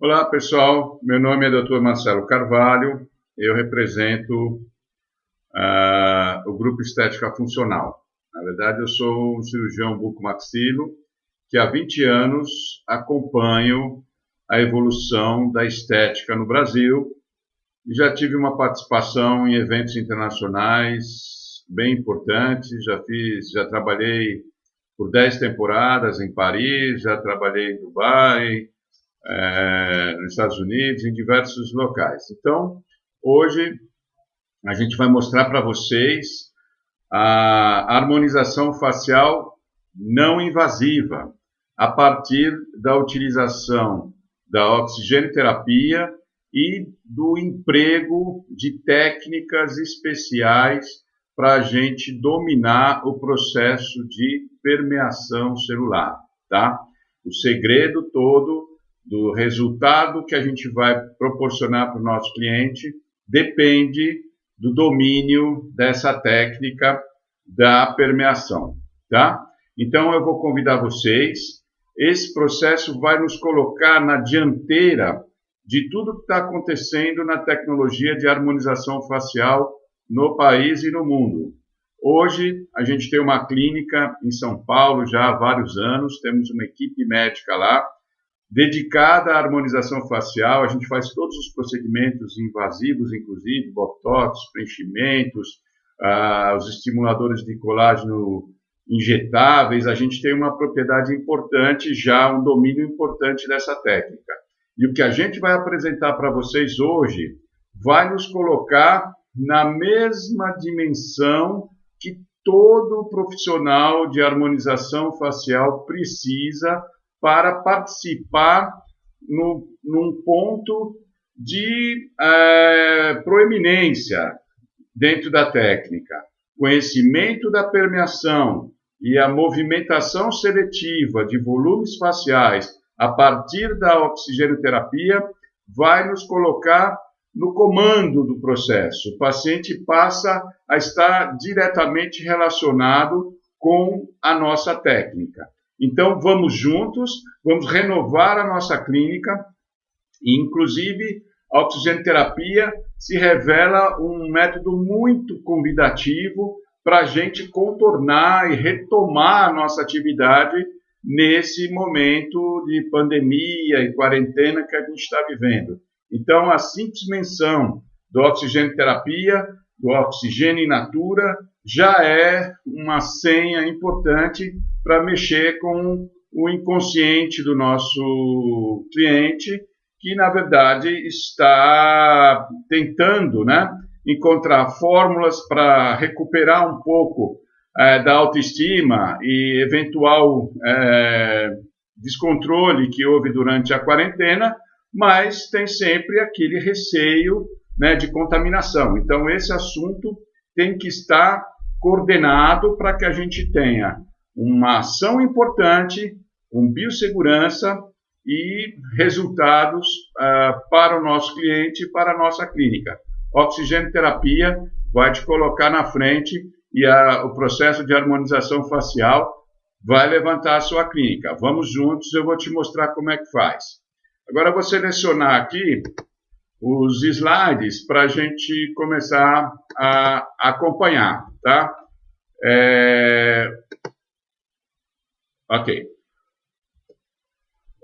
Olá, pessoal. Meu nome é Dr. Marcelo Carvalho. Eu represento o Grupo Estética Funcional. Na verdade, eu sou um cirurgião bucomaxilo que há 20 anos acompanho a evolução da estética no Brasil e já tive uma participação em eventos internacionais bem importantes. Já trabalhei por 10 temporadas em Paris, já trabalhei em Dubai, nos Estados Unidos, em diversos locais. Então, hoje a gente vai mostrar para vocês a harmonização facial não invasiva, a partir da utilização da oxigenoterapia e do emprego de técnicas especiais para a gente dominar o processo de permeação celular, tá? O segredo todo do resultado que a gente vai proporcionar para o nosso cliente depende do domínio dessa técnica da permeação, tá? Então, eu vou convidar vocês. Esse processo vai nos colocar na dianteira de tudo que está acontecendo na tecnologia de harmonização facial no país e no mundo. Hoje, a gente tem uma clínica em São Paulo já há vários anos, temos uma equipe médica lá, dedicada à harmonização facial. A gente faz todos os procedimentos invasivos, inclusive botox, preenchimentos, os estimuladores de colágeno injetáveis. A gente tem uma propriedade importante, já um domínio importante dessa técnica. E o que a gente vai apresentar para vocês hoje vai nos colocar na mesma dimensão que todo profissional de harmonização facial precisa para participar num ponto de proeminência dentro da técnica. Conhecimento da permeação e a movimentação seletiva de volumes faciais a partir da oxigenoterapia vai nos colocar no comando do processo. O paciente passa a estar diretamente relacionado com a nossa técnica. Então, vamos juntos, vamos renovar a nossa clínica e, inclusive, a oxigenoterapia se revela um método muito convidativo para a gente contornar e retomar a nossa atividade nesse momento de pandemia e quarentena que a gente está vivendo. Então, a simples menção da oxigenoterapia, do oxigênio in natura, já é uma senha importante para mexer com o inconsciente do nosso cliente, que, na verdade, está tentando, encontrar fórmulas para recuperar um pouco da autoestima e eventual descontrole que houve durante a quarentena, mas tem sempre aquele receio, de contaminação. Então, esse assunto tem que estar coordenado para que a gente tenha uma ação importante, com biossegurança e resultados para o nosso cliente e para a nossa clínica. Oxigenoterapia vai te colocar na frente e o processo de harmonização facial vai levantar a sua clínica. Vamos juntos, eu vou te mostrar como é que faz. Agora eu vou selecionar aqui os slides para a gente começar a acompanhar, tá? Ok.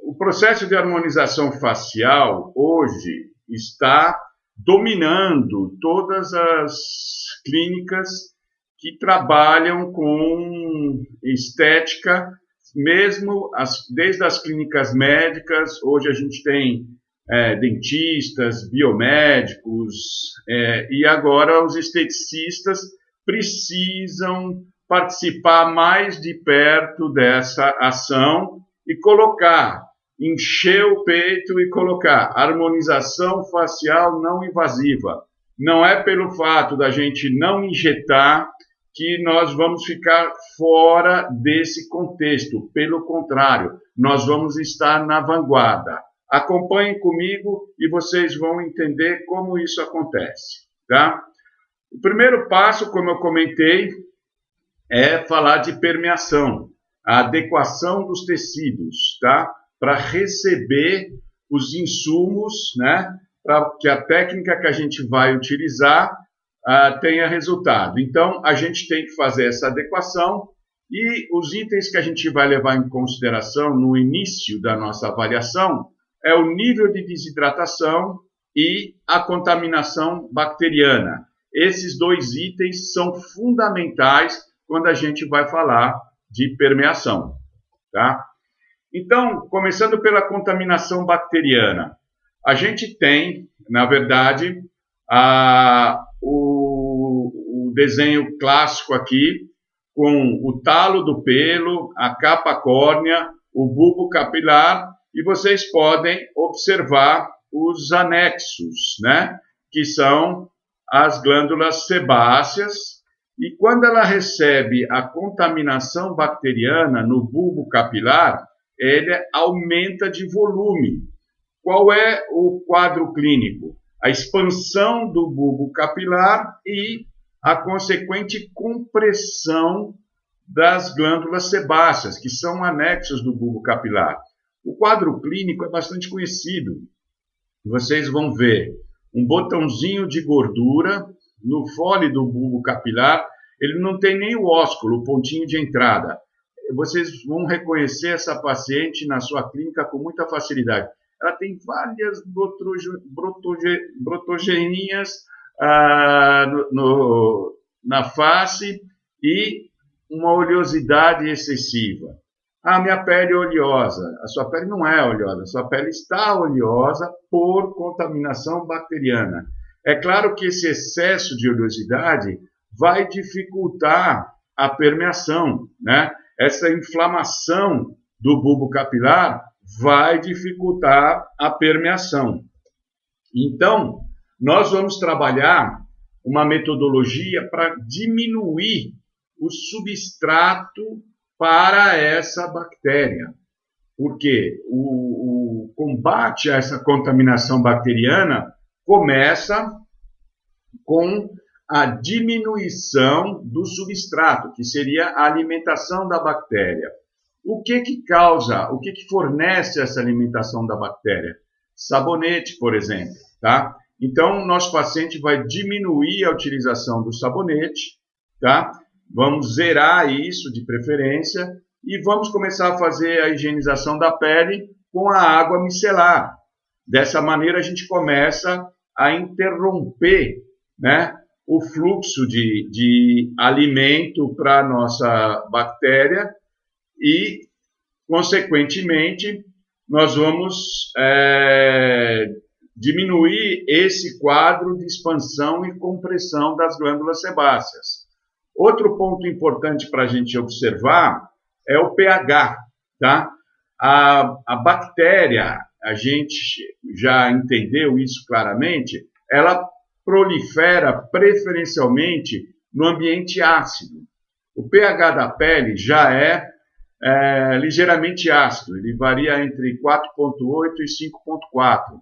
O processo de harmonização facial hoje está dominando todas as clínicas que trabalham com estética, mesmo desde as clínicas médicas. Hoje a gente tem dentistas, biomédicos, e agora os esteticistas precisam participar mais de perto dessa ação e encher o peito e colocar harmonização facial não invasiva. Não é pelo fato da gente não injetar que nós vamos ficar fora desse contexto. Pelo contrário, nós vamos estar na vanguarda. Acompanhem comigo e vocês vão entender como isso acontece, tá? O primeiro passo, como eu comentei, é falar de permeação, a adequação dos tecidos, tá? Para receber os insumos, né, para que a técnica que a gente vai utilizar tenha resultado. Então, a gente tem que fazer essa adequação e os itens que a gente vai levar em consideração no início da nossa avaliação é o nível de desidratação e a contaminação bacteriana. Esses dois itens são fundamentais quando a gente vai falar de permeação, tá? Então, começando pela contaminação bacteriana, a gente tem, na verdade, o desenho clássico aqui, com o talo do pelo, a capa córnea, o bulbo capilar, e vocês podem observar os anexos, né? Que são as glândulas sebáceas, e quando ela recebe a contaminação bacteriana no bulbo capilar, ele aumenta de volume. Qual é o quadro clínico? A expansão do bulbo capilar e a consequente compressão das glândulas sebáceas, que são anexos do bulbo capilar. O quadro clínico é bastante conhecido. Vocês vão ver um botãozinho de gordura no fole do bulbo capilar, ele não tem nem o ósculo, o pontinho de entrada. Vocês vão reconhecer essa paciente na sua clínica com muita facilidade. Ela tem várias brotogenias na face e uma oleosidade excessiva. Minha pele é oleosa. A sua pele não é oleosa, a sua pele está oleosa por contaminação bacteriana. É claro que esse excesso de oleosidade vai dificultar a permeação, né? Essa inflamação do bulbo capilar vai dificultar a permeação. Então, nós vamos trabalhar uma metodologia para diminuir o substrato para essa bactéria. Porque o combate a essa contaminação bacteriana começa com a diminuição do substrato, que seria a alimentação da bactéria. O que causa, o que fornece essa alimentação da bactéria? Sabonete, por exemplo, tá? Então, o nosso paciente vai diminuir a utilização do sabonete, tá? Vamos zerar isso de preferência e vamos começar a fazer a higienização da pele com a água micelar. Dessa maneira, a gente começa a interromper, né, o fluxo de alimento para a nossa bactéria e, consequentemente, nós vamos diminuir esse quadro de expansão e compressão das glândulas sebáceas. Outro ponto importante para a gente observar é o pH, tá? A bactéria, a gente já entendeu isso claramente, ela prolifera preferencialmente no ambiente ácido. O pH da pele já é ligeiramente ácido, ele varia entre 4,8 e 5,4.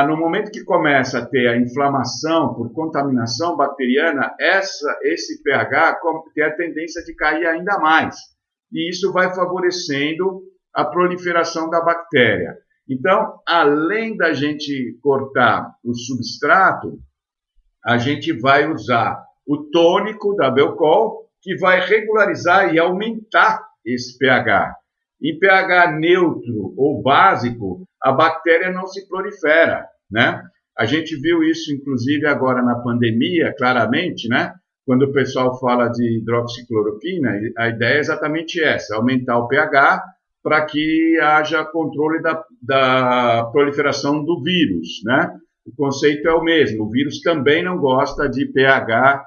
No momento que começa a ter a inflamação por contaminação bacteriana, esse pH tem a tendência de cair ainda mais. E isso vai favorecendo a proliferação da bactéria. Então, além da gente cortar o substrato, a gente vai usar o tônico da Belcol, que vai regularizar e aumentar esse pH. Em pH neutro ou básico, a bactéria não se prolifera, né? A gente viu isso, inclusive, agora na pandemia, claramente, né? Quando o pessoal fala de hidroxicloroquina, a ideia é exatamente essa, aumentar o pH para que haja controle da proliferação do vírus, né? O conceito é o mesmo, o vírus também não gosta de pH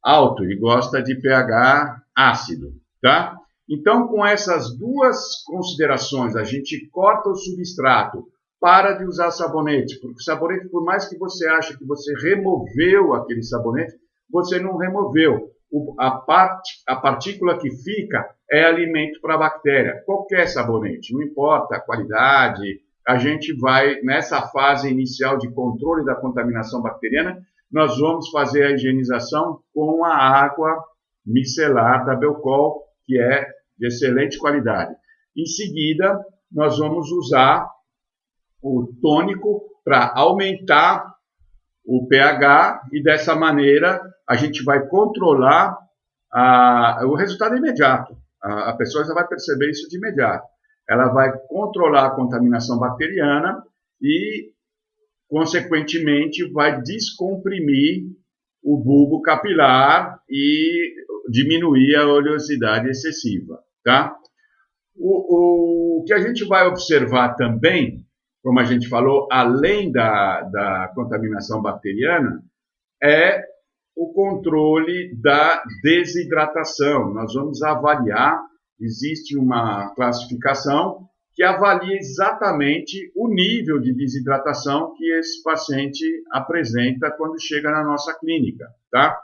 alto, ele gosta de pH ácido, tá? Então, com essas duas considerações, a gente corta o substrato, para de usar sabonete, porque o sabonete, por mais que você ache que você removeu aquele sabonete, você não removeu. A partícula que fica é alimento para a bactéria. Qualquer sabonete, não importa a qualidade, a gente vai, nessa fase inicial de controle da contaminação bacteriana, nós vamos fazer a higienização com a água micelar da Belcol, que é de excelente qualidade. Em seguida, nós vamos usar o tônico para aumentar o pH e dessa maneira a gente vai controlar o resultado imediato. A pessoa já vai perceber isso de imediato. Ela vai controlar a contaminação bacteriana e, consequentemente, vai descomprimir o bulbo capilar e diminuir a oleosidade excessiva, tá? O que a gente vai observar também, como a gente falou, além da contaminação bacteriana, é o controle da desidratação. Nós vamos avaliar, existe uma classificação que avalia exatamente o nível de desidratação que esse paciente apresenta quando chega na nossa clínica, tá?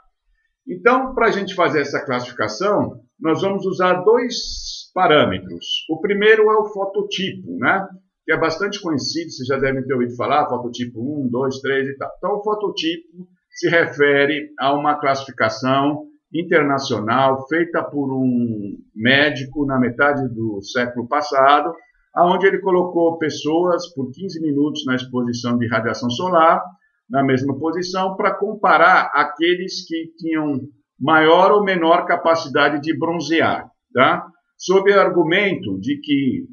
Então, para a gente fazer essa classificação, nós vamos usar dois parâmetros. O primeiro é o fototipo, né? Que é bastante conhecido, vocês já devem ter ouvido falar, fototipo 1, 2, 3 e tal. Então, o fototipo se refere a uma classificação internacional feita por um médico na metade do século passado, onde ele colocou pessoas por 15 minutos na exposição de radiação solar, na mesma posição, para comparar aqueles que tinham maior ou menor capacidade de bronzear, tá? Sob o argumento de que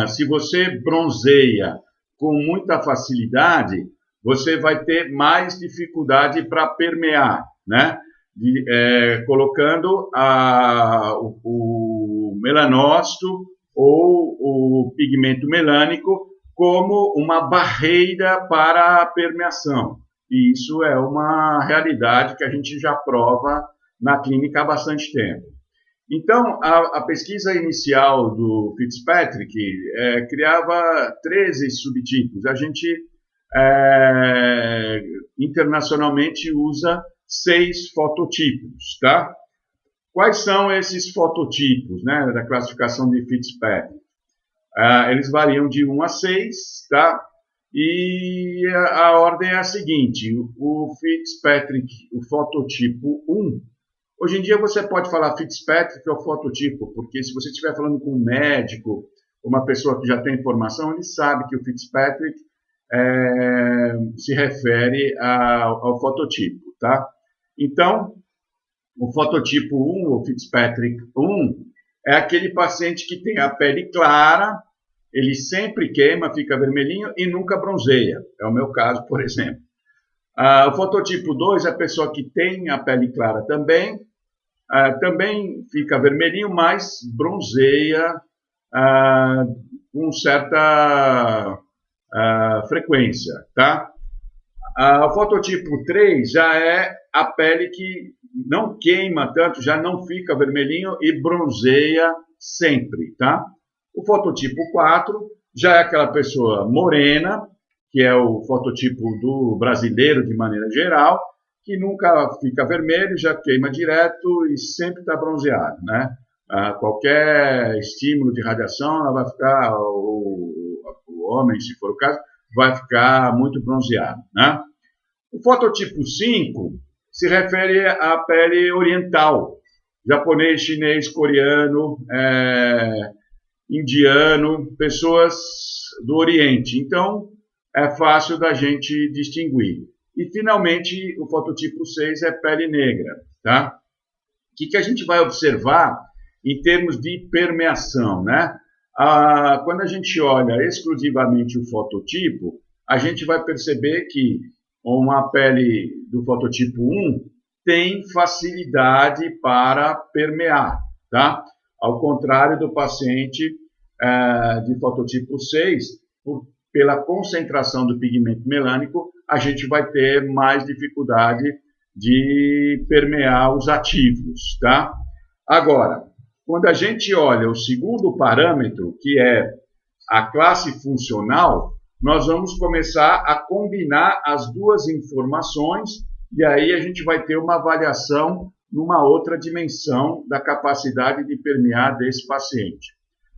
se você bronzeia com muita facilidade, você vai ter mais dificuldade para permear, né? Colocando o melanócito ou o pigmento melânico como uma barreira para a permeação. E isso é uma realidade que a gente já prova na clínica há bastante tempo. Então, a pesquisa inicial do Fitzpatrick criava 13 subtipos. A gente internacionalmente usa 6 fototipos, tá? Quais são esses fototipos, né, da classificação de Fitzpatrick? Eles variam de 1 a 6, tá? E a ordem é a seguinte: o Fitzpatrick, o fototipo 1. Hoje em dia você pode falar Fitzpatrick ou fototipo, porque se você estiver falando com um médico, uma pessoa que já tem informação, ele sabe que o Fitzpatrick se refere ao fototipo, tá? Então, o fototipo 1, o Fitzpatrick 1, é aquele paciente que tem a pele clara, ele sempre queima, fica vermelhinho e nunca bronzeia. É o meu caso, por exemplo. O fototipo 2 é a pessoa que tem a pele clara também, também fica vermelhinho, mas bronzeia com certa frequência, tá? O fototipo 3 já é a pele que não queima tanto, já não fica vermelhinho e bronzeia sempre, tá? O fototipo 4 já é aquela pessoa morena, que é o fototipo do brasileiro de maneira geral, que nunca fica vermelho, já queima direto e sempre está bronzeado, né? Qualquer estímulo de radiação, ela vai ficar, o homem, se for o caso, vai ficar muito bronzeado, né? O fototipo 5 se refere à pele oriental, japonês, chinês, coreano, indiano, pessoas do Oriente. Então, é fácil da gente distinguir. E, finalmente, o fototipo 6 é pele negra, tá? O que a gente vai observar em termos de permeação, né? Quando a gente olha exclusivamente o fototipo, a gente vai perceber que uma pele do fototipo 1 tem facilidade para permear, tá? Ao contrário do paciente de fototipo 6, pela concentração do pigmento melânico, a gente vai ter mais dificuldade de permear os ativos, tá? Agora, quando a gente olha o segundo parâmetro, que é a classe funcional, nós vamos começar a combinar as duas informações e aí a gente vai ter uma avaliação numa outra dimensão da capacidade de permear desse paciente.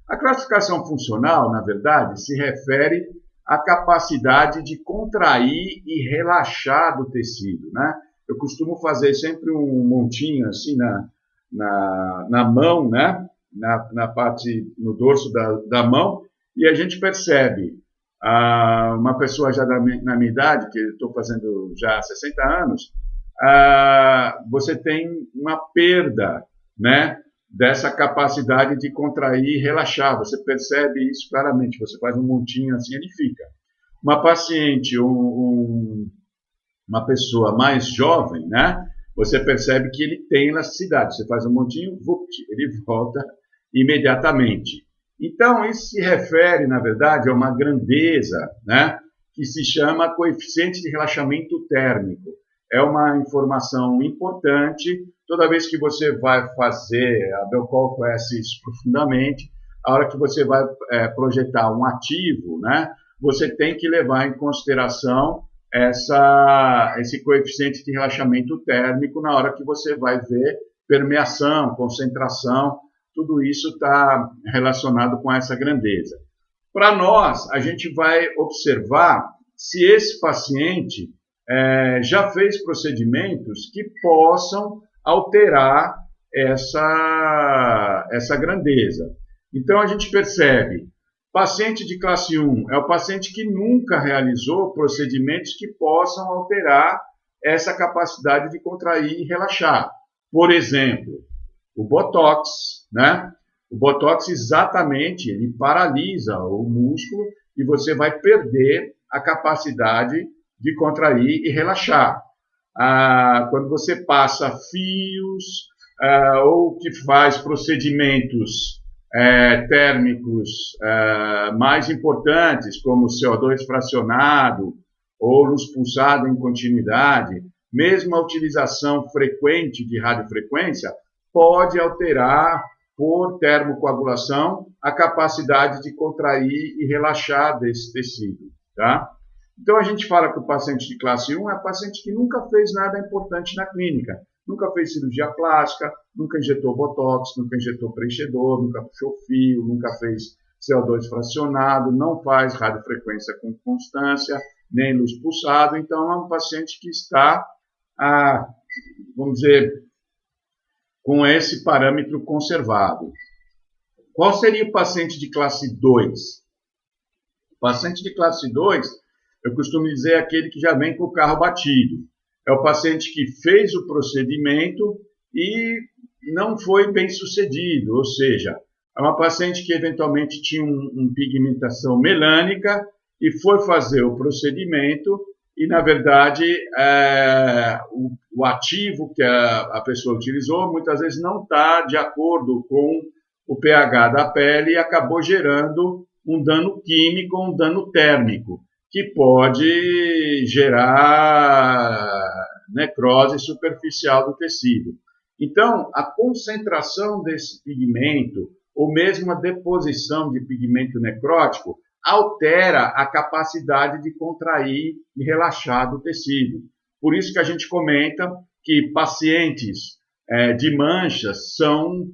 A classificação funcional, na verdade, se refere à capacidade de contrair e relaxar do tecido, né? Eu costumo fazer sempre um montinho assim na mão, né? Na parte, no dorso da mão, e a gente percebe Uma pessoa já na minha idade, que eu estou fazendo já 60 anos, você tem uma perda, né, dessa capacidade de contrair e relaxar. Você percebe isso claramente. Você faz um montinho assim, ele fica. Uma paciente, uma pessoa mais jovem, né, você percebe que ele tem elasticidade. Você faz um montinho, ele volta imediatamente. Então, isso se refere, na verdade, a uma grandeza, né, que se chama coeficiente de relaxamento térmico. É uma informação importante. Toda vez que você vai fazer, a Belcol conhece isso profundamente, a hora que você vai projetar um ativo, né, você tem que levar em consideração esse coeficiente de relaxamento térmico na hora que você vai ver permeação, concentração, tudo isso está relacionado com essa grandeza. Para nós, a gente vai observar se esse paciente já fez procedimentos que possam alterar essa grandeza. Então, a gente percebe, paciente de classe 1 é o paciente que nunca realizou procedimentos que possam alterar essa capacidade de contrair e relaxar. Por exemplo, o Botox, né? O Botox exatamente, ele paralisa o músculo e você vai perder a capacidade de contrair e relaxar. Quando você passa fios ou que faz procedimentos térmicos mais importantes, como CO2 fracionado ou luz pulsada em continuidade, mesmo a utilização frequente de radiofrequência pode alterar, por termocoagulação, a capacidade de contrair e relaxar desse tecido, tá? Então, a gente fala que o paciente de classe 1 é o paciente que nunca fez nada importante na clínica, nunca fez cirurgia plástica, nunca injetou botox, nunca injetou preenchedor, nunca puxou fio, nunca fez CO2 fracionado, não faz radiofrequência com constância, nem luz pulsada. Então, é um paciente que está, vamos dizer, com esse parâmetro conservado. Qual seria o paciente de classe 2? O paciente de classe 2, eu costumo dizer, é aquele que já vem com o carro batido. É o paciente que fez o procedimento e não foi bem sucedido, ou seja, é uma paciente que eventualmente tinha uma pigmentação melânica e foi fazer o procedimento e, na verdade, o ativo que a pessoa utilizou muitas vezes não está de acordo com o pH da pele e acabou gerando um dano químico, um dano térmico, que pode gerar necrose superficial do tecido. Então, a concentração desse pigmento, ou mesmo a deposição de pigmento necrótico, altera a capacidade de contrair e relaxar do tecido. Por isso que a gente comenta que pacientes de manchas são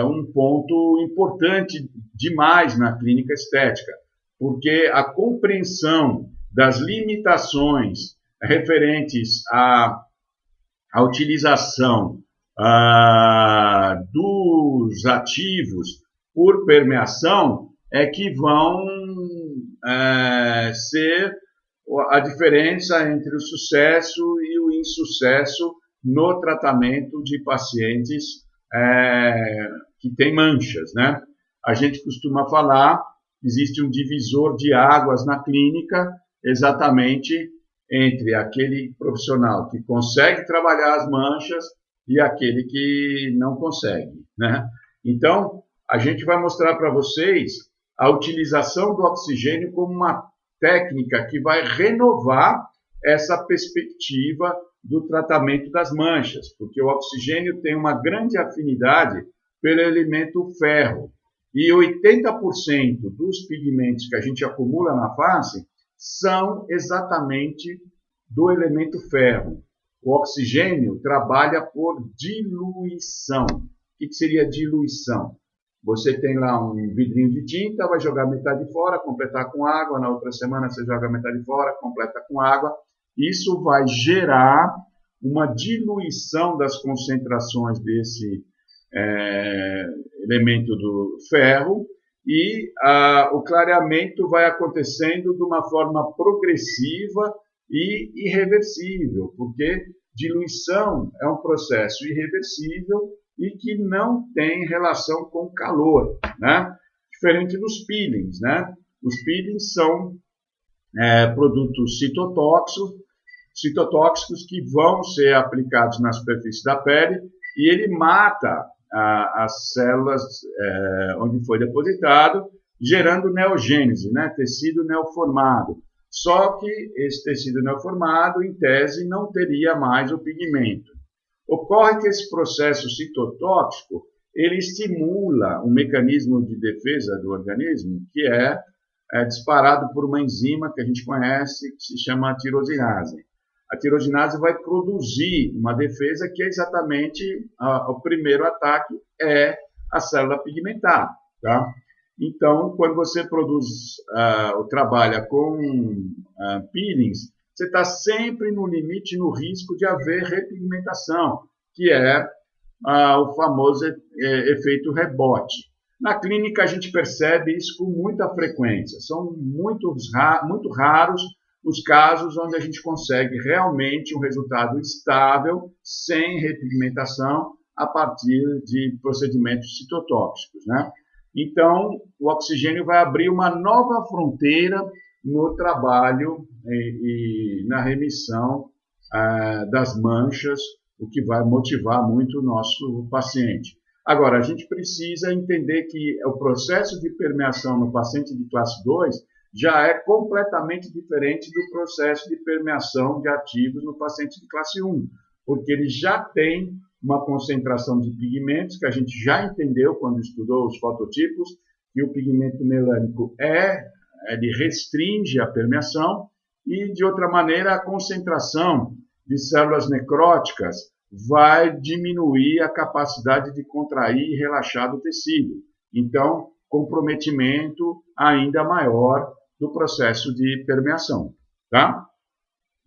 um ponto importante demais na clínica estética, porque a compreensão das limitações referentes à utilização dos ativos por permeação é que vão ser a diferença entre o sucesso e o insucesso no tratamento de pacientes que têm manchas, né? A gente costuma falar, existe um divisor de águas na clínica, exatamente entre aquele profissional que consegue trabalhar as manchas e aquele que não consegue, né? Então, a gente vai mostrar para vocês a utilização do oxigênio como uma técnica que vai renovar essa perspectiva do tratamento das manchas, porque o oxigênio tem uma grande afinidade pelo elemento ferro. E 80% dos pigmentos que a gente acumula na face são exatamente do elemento ferro. O oxigênio trabalha por diluição. O que seria diluição? Você tem lá um vidrinho de tinta, vai jogar metade fora, completar com água, na outra semana você joga metade fora, completa com água. Isso vai gerar uma diluição das concentrações desse elemento do ferro e o clareamento vai acontecendo de uma forma progressiva e irreversível, porque diluição é um processo irreversível e que não tem relação com calor, né? Diferente dos peelings, né? Os peelings são produtos citotóxicos que vão ser aplicados na superfície da pele e ele mata as células onde foi depositado, gerando neogênese, né? Tecido neoformado. Só que esse tecido neoformado, em tese, não teria mais o pigmento. Ocorre que esse processo citotóxico ele estimula um mecanismo de defesa do organismo que é disparado por uma enzima que a gente conhece, que se chama tirosinase. A tirosinase vai produzir uma defesa que é exatamente o primeiro ataque é a célula pigmentar, tá? Então, quando você trabalha com peelings, você está sempre no limite, no risco de haver repigmentação, que é o famoso efeito rebote. Na clínica, a gente percebe isso com muita frequência. São muito raros os casos onde a gente consegue realmente um resultado estável, sem repigmentação, a partir de procedimentos citotóxicos, né? Então, o oxigênio vai abrir uma nova fronteira no trabalho e na remissão das manchas, o que vai motivar muito o nosso paciente. Agora, a gente precisa entender que o processo de permeação no paciente de classe 2 já é completamente diferente do processo de permeação de ativos no paciente de classe 1, porque ele já tem uma concentração de pigmentos, que a gente já entendeu quando estudou os fototipos, que o pigmento melânico ele restringe a permeação, e, de outra maneira, a concentração de células necróticas vai diminuir a capacidade de contrair e relaxar do tecido. Então, comprometimento ainda maior do processo de permeação, tá?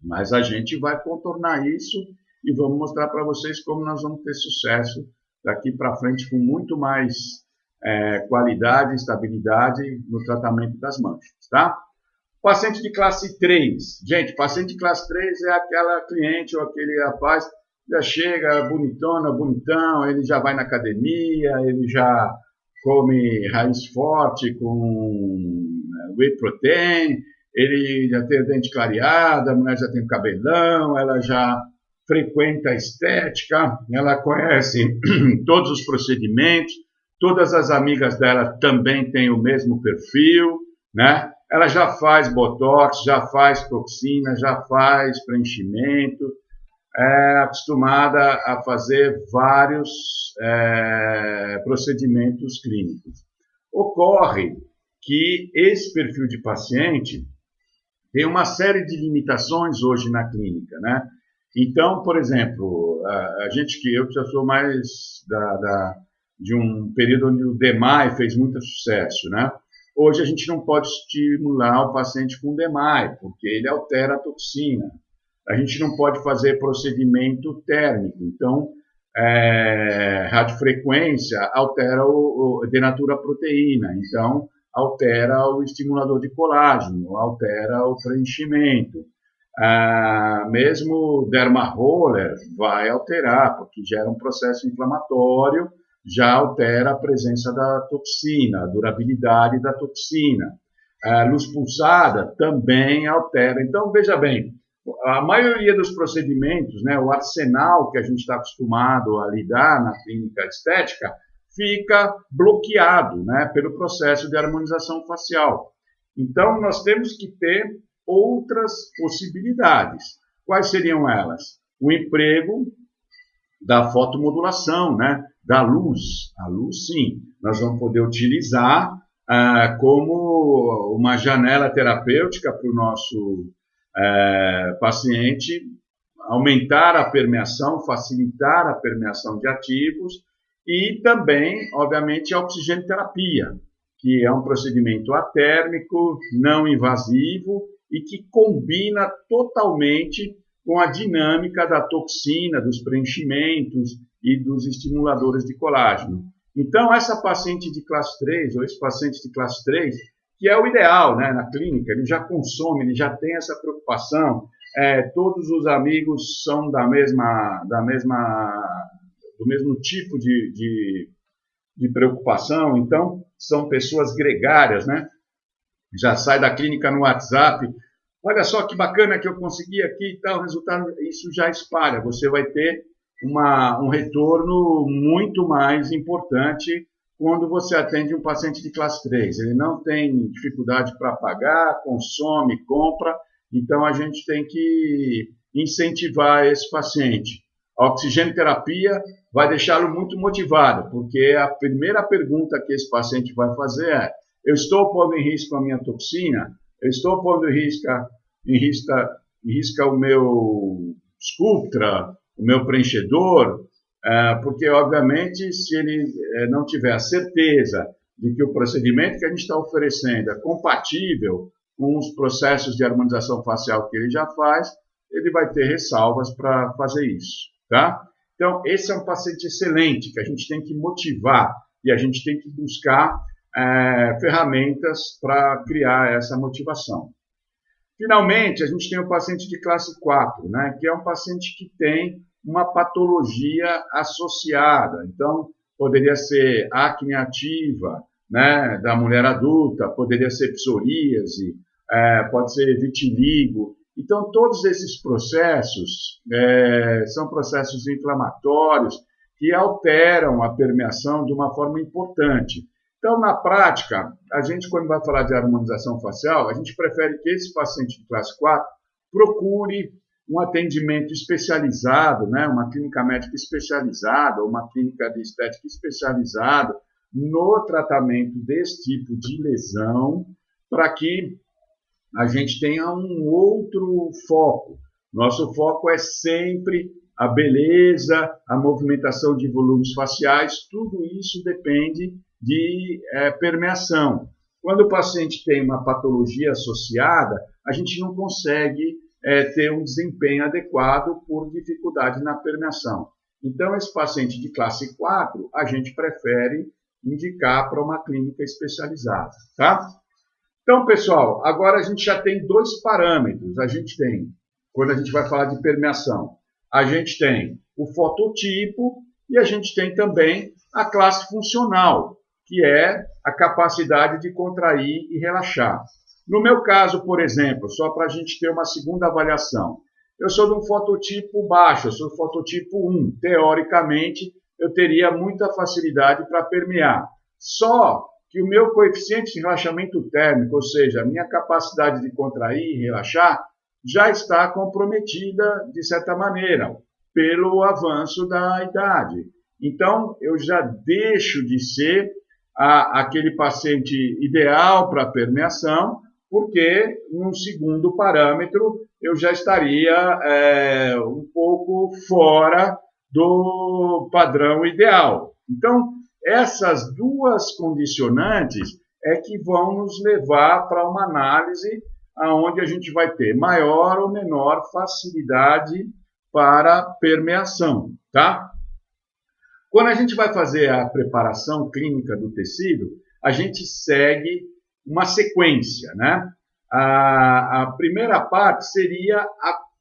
Mas a gente vai contornar isso e vamos mostrar para vocês como nós vamos ter sucesso daqui para frente com muito mais qualidade e estabilidade no tratamento das manchas, tá? Paciente de classe 3. Gente, paciente de classe 3 é aquela cliente ou aquele rapaz que já chega bonitona, bonitão, ele já vai na academia, ele já come raiz forte com whey protein, ele já tem o dente clareado, a mulher já tem o cabelão, ela já frequenta a estética, ela conhece todos os procedimentos, todas as amigas dela também têm o mesmo perfil, né? Ela já faz botox, já faz toxina, já faz preenchimento, é acostumada a fazer vários procedimentos clínicos. Ocorre que esse perfil de paciente tem uma série de limitações hoje na clínica, né? Então, por exemplo, eu já sou mais de um período onde o DMAI fez muito sucesso, né? Hoje a gente não pode estimular o paciente com DMAI, porque ele altera a toxina. A gente não pode fazer procedimento térmico, então radiofrequência altera denatura a proteína, então altera o estimulador de colágeno, altera o preenchimento. Mesmo derma roller vai alterar, porque gera um processo inflamatório, já altera a presença da toxina, a durabilidade da toxina. Luz pulsada também altera. Então, veja bem, a maioria dos procedimentos, né, o arsenal que a gente está acostumado a lidar na clínica estética, fica bloqueado, né, pelo processo de harmonização facial. Então, nós temos que ter outras possibilidades. Quais seriam elas? O emprego da fotomodulação, né, da luz. A luz, sim, nós vamos poder utilizar como uma janela terapêutica para o nosso paciente, aumentar a permeação, facilitar a permeação de ativos e também, obviamente, a oxigenoterapia, que é um procedimento atérmico, não invasivo e que combina totalmente com a dinâmica da toxina, dos preenchimentos e dos estimuladores de colágeno. Então, essa paciente de classe 3, ou esse paciente de classe 3, que é o ideal, né, na clínica, ele já consome, ele já tem essa preocupação, todos os amigos são do mesmo tipo de preocupação, então são pessoas gregárias, né? Já sai da clínica no WhatsApp, olha só que bacana que eu consegui aqui e tal, resultado, isso já espalha, você vai ter um retorno muito mais importante quando você atende um paciente de classe 3. Ele não tem dificuldade para pagar, consome, compra, então a gente tem que incentivar esse paciente. A oxigenoterapia vai deixá-lo muito motivado, porque a primeira pergunta que esse paciente vai fazer é: eu estou pondo em risco a minha toxina? Eu estou pondo em risco o meu Sculptra, o meu preenchedor? Porque, obviamente, se ele não tiver a certeza de que o procedimento que a gente está oferecendo é compatível com os processos de harmonização facial que ele já faz, ele vai ter ressalvas para fazer isso, tá? Então, esse é um paciente excelente, que a gente tem que motivar e a gente tem que buscar ferramentas para criar essa motivação. Finalmente, a gente tem o paciente de classe 4, né, que é um paciente que tem uma patologia associada. Então, poderia ser acne ativa, né, da mulher adulta, poderia ser psoríase, pode ser vitiligo. Então, todos esses processos são processos inflamatórios que alteram a permeação de uma forma importante. Então, na prática, a gente, quando vai falar de harmonização facial, a gente prefere que esse paciente de classe 4 procure um atendimento especializado, né, uma clínica médica especializada, ou uma clínica de estética especializada no tratamento desse tipo de lesão, para que a gente tenha um outro foco. Nosso foco é sempre a beleza, a movimentação de volumes faciais, tudo isso depende de permeação. Quando o paciente tem uma patologia associada, a gente não consegue ter um desempenho adequado por dificuldade na permeação. Então, esse paciente de classe 4, a gente prefere indicar para uma clínica especializada, tá? Então, pessoal, agora a gente já tem dois parâmetros. A gente tem, quando a gente vai falar de permeação, a gente tem o fototipo e a gente tem também a classe funcional, que é a capacidade de contrair e relaxar. No meu caso, por exemplo, só para a gente ter uma segunda avaliação, eu sou de um fototipo baixo, eu sou do fototipo 1. Teoricamente, eu teria muita facilidade para permear. Só que o meu coeficiente de relaxamento térmico, ou seja, a minha capacidade de contrair e relaxar, já está comprometida, de certa maneira, pelo avanço da idade. Então, eu já deixo de ser aquele paciente ideal para permeação, porque, num segundo parâmetro, eu já estaria um pouco fora do padrão ideal. Então, essas duas condicionantes é que vão nos levar para uma análise onde a gente vai ter maior ou menor facilidade para permeação, tá? Quando a gente vai fazer a preparação clínica do tecido, a gente segue uma sequência, né? A primeira parte seria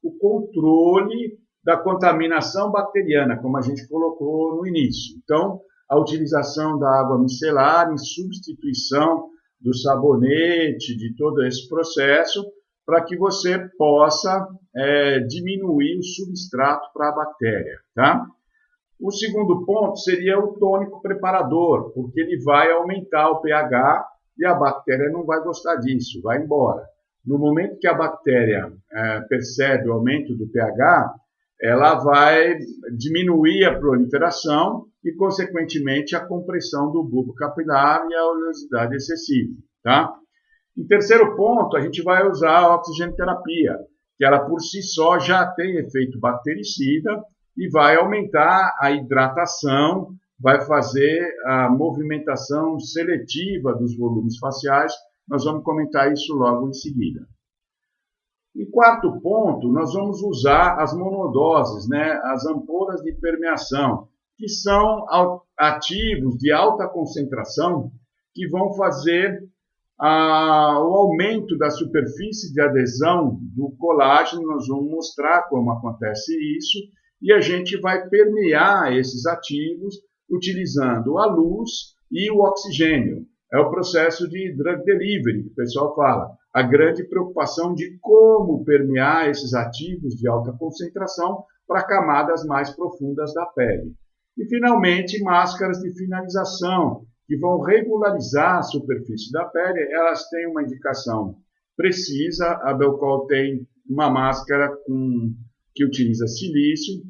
o controle da contaminação bacteriana, como a gente colocou no início. Então, a utilização da água micelar em substituição do sabonete, de todo esse processo, para que você possa diminuir o substrato para a bactéria, tá? O segundo ponto seria o tônico preparador, porque ele vai aumentar o pH e a bactéria não vai gostar disso, vai embora. No momento que a bactéria percebe o aumento do pH, ela vai diminuir a proliferação e, consequentemente, a compressão do bulbo capilar e a oleosidade excessiva, tá? Em terceiro ponto, a gente vai usar a oxigenoterapia, que ela por si só já tem efeito bactericida e vai aumentar a hidratação, vai fazer a movimentação seletiva dos volumes faciais. Nós vamos comentar isso logo em seguida. Em quarto ponto, nós vamos usar as monodoses, né, as ampolas de permeação, que são ativos de alta concentração que vão fazer o aumento da superfície de adesão do colágeno. Nós vamos mostrar como acontece isso, e a gente vai permear esses ativos utilizando a luz e o oxigênio. É o processo de drug delivery, que o pessoal fala. A grande preocupação de como permear esses ativos de alta concentração para camadas mais profundas da pele. E, finalmente, máscaras de finalização, que vão regularizar a superfície da pele. Elas têm uma indicação precisa. A Belcol tem uma máscara que utiliza silício,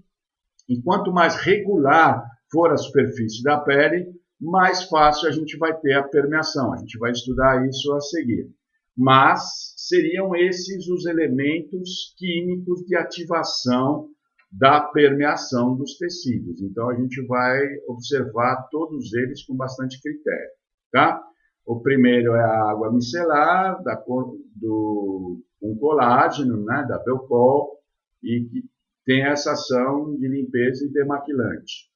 e quanto mais regular for a superfície da pele, mais fácil a gente vai ter a permeação. A gente vai estudar isso a seguir. Mas seriam esses os elementos químicos de ativação da permeação dos tecidos. Então, a gente vai observar todos eles com bastante critério. Tá? O primeiro é a água micelar, com colágeno, né, da Belcol, e que tem essa ação de limpeza e demaquilante.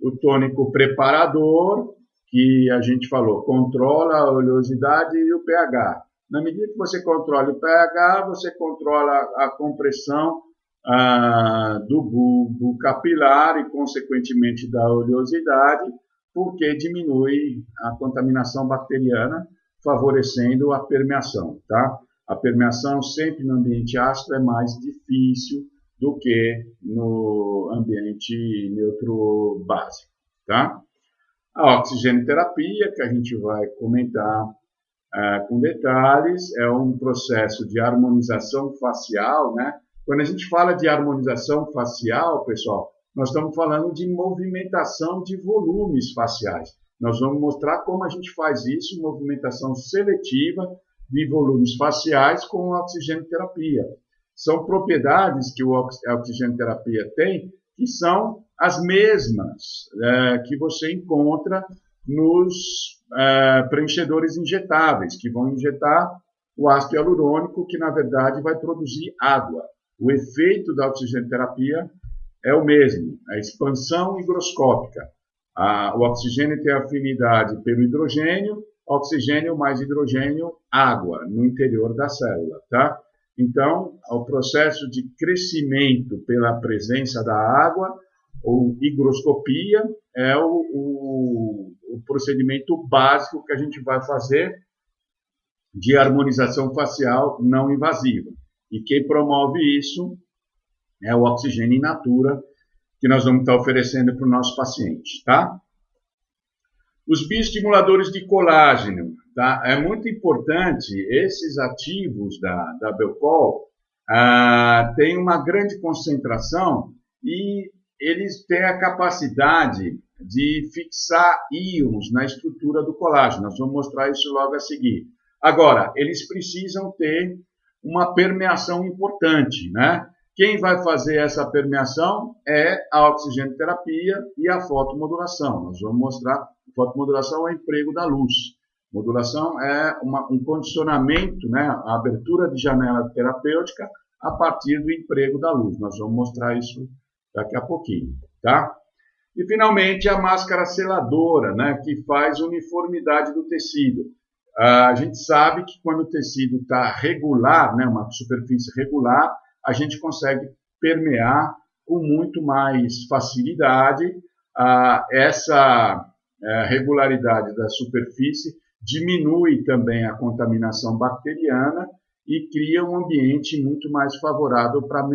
O tônico preparador, que a gente falou, controla a oleosidade e o pH. Na medida que você controla o pH, você controla a compressão do bulbo capilar e, consequentemente, da oleosidade, porque diminui a contaminação bacteriana, favorecendo a permeação. Tá? A permeação sempre no ambiente ácido é mais difícil do que no ambiente neutro básico. Tá? A oxigenoterapia, que a gente vai comentar com detalhes, é um processo de harmonização facial, né? Quando a gente fala de harmonização facial, pessoal, nós estamos falando de movimentação de volumes faciais. Nós vamos mostrar como a gente faz isso, movimentação seletiva de volumes faciais com a oxigenoterapia. São propriedades que a oxigenoterapia tem, que são as mesmas que você encontra nos preenchedores injetáveis, que vão injetar o ácido hialurônico, que na verdade vai produzir água. O efeito da oxigenoterapia é o mesmo, a expansão higroscópica. O oxigênio tem afinidade pelo hidrogênio, oxigênio mais hidrogênio, água, no interior da célula. Tá? Então, o processo de crescimento pela presença da água, ou higroscopia, é o procedimento básico que a gente vai fazer de harmonização facial não invasiva. E quem promove isso é o oxigênio in natura, que nós vamos estar oferecendo para o nosso paciente. Tá? Os bioestimuladores de colágeno. Tá? É muito importante, esses ativos da Belcol têm uma grande concentração e eles têm a capacidade de fixar íons na estrutura do colágeno. Nós vamos mostrar isso logo a seguir. Agora, eles precisam ter uma permeação importante, né? Quem vai fazer essa permeação é a oxigenoterapia e a fotomodulação. Nós vamos mostrar, a fotomodulação é o emprego da luz. Modulação é um condicionamento, né? A abertura de janela terapêutica a partir do emprego da luz. Nós vamos mostrar isso daqui a pouquinho, tá? E, finalmente, a máscara seladora, né? Que faz uniformidade do tecido. A gente sabe que quando o tecido está regular, né, uma superfície regular, a gente consegue permear com muito mais facilidade. Essa regularidade da superfície diminui também a contaminação bacteriana e cria um ambiente muito mais favorável para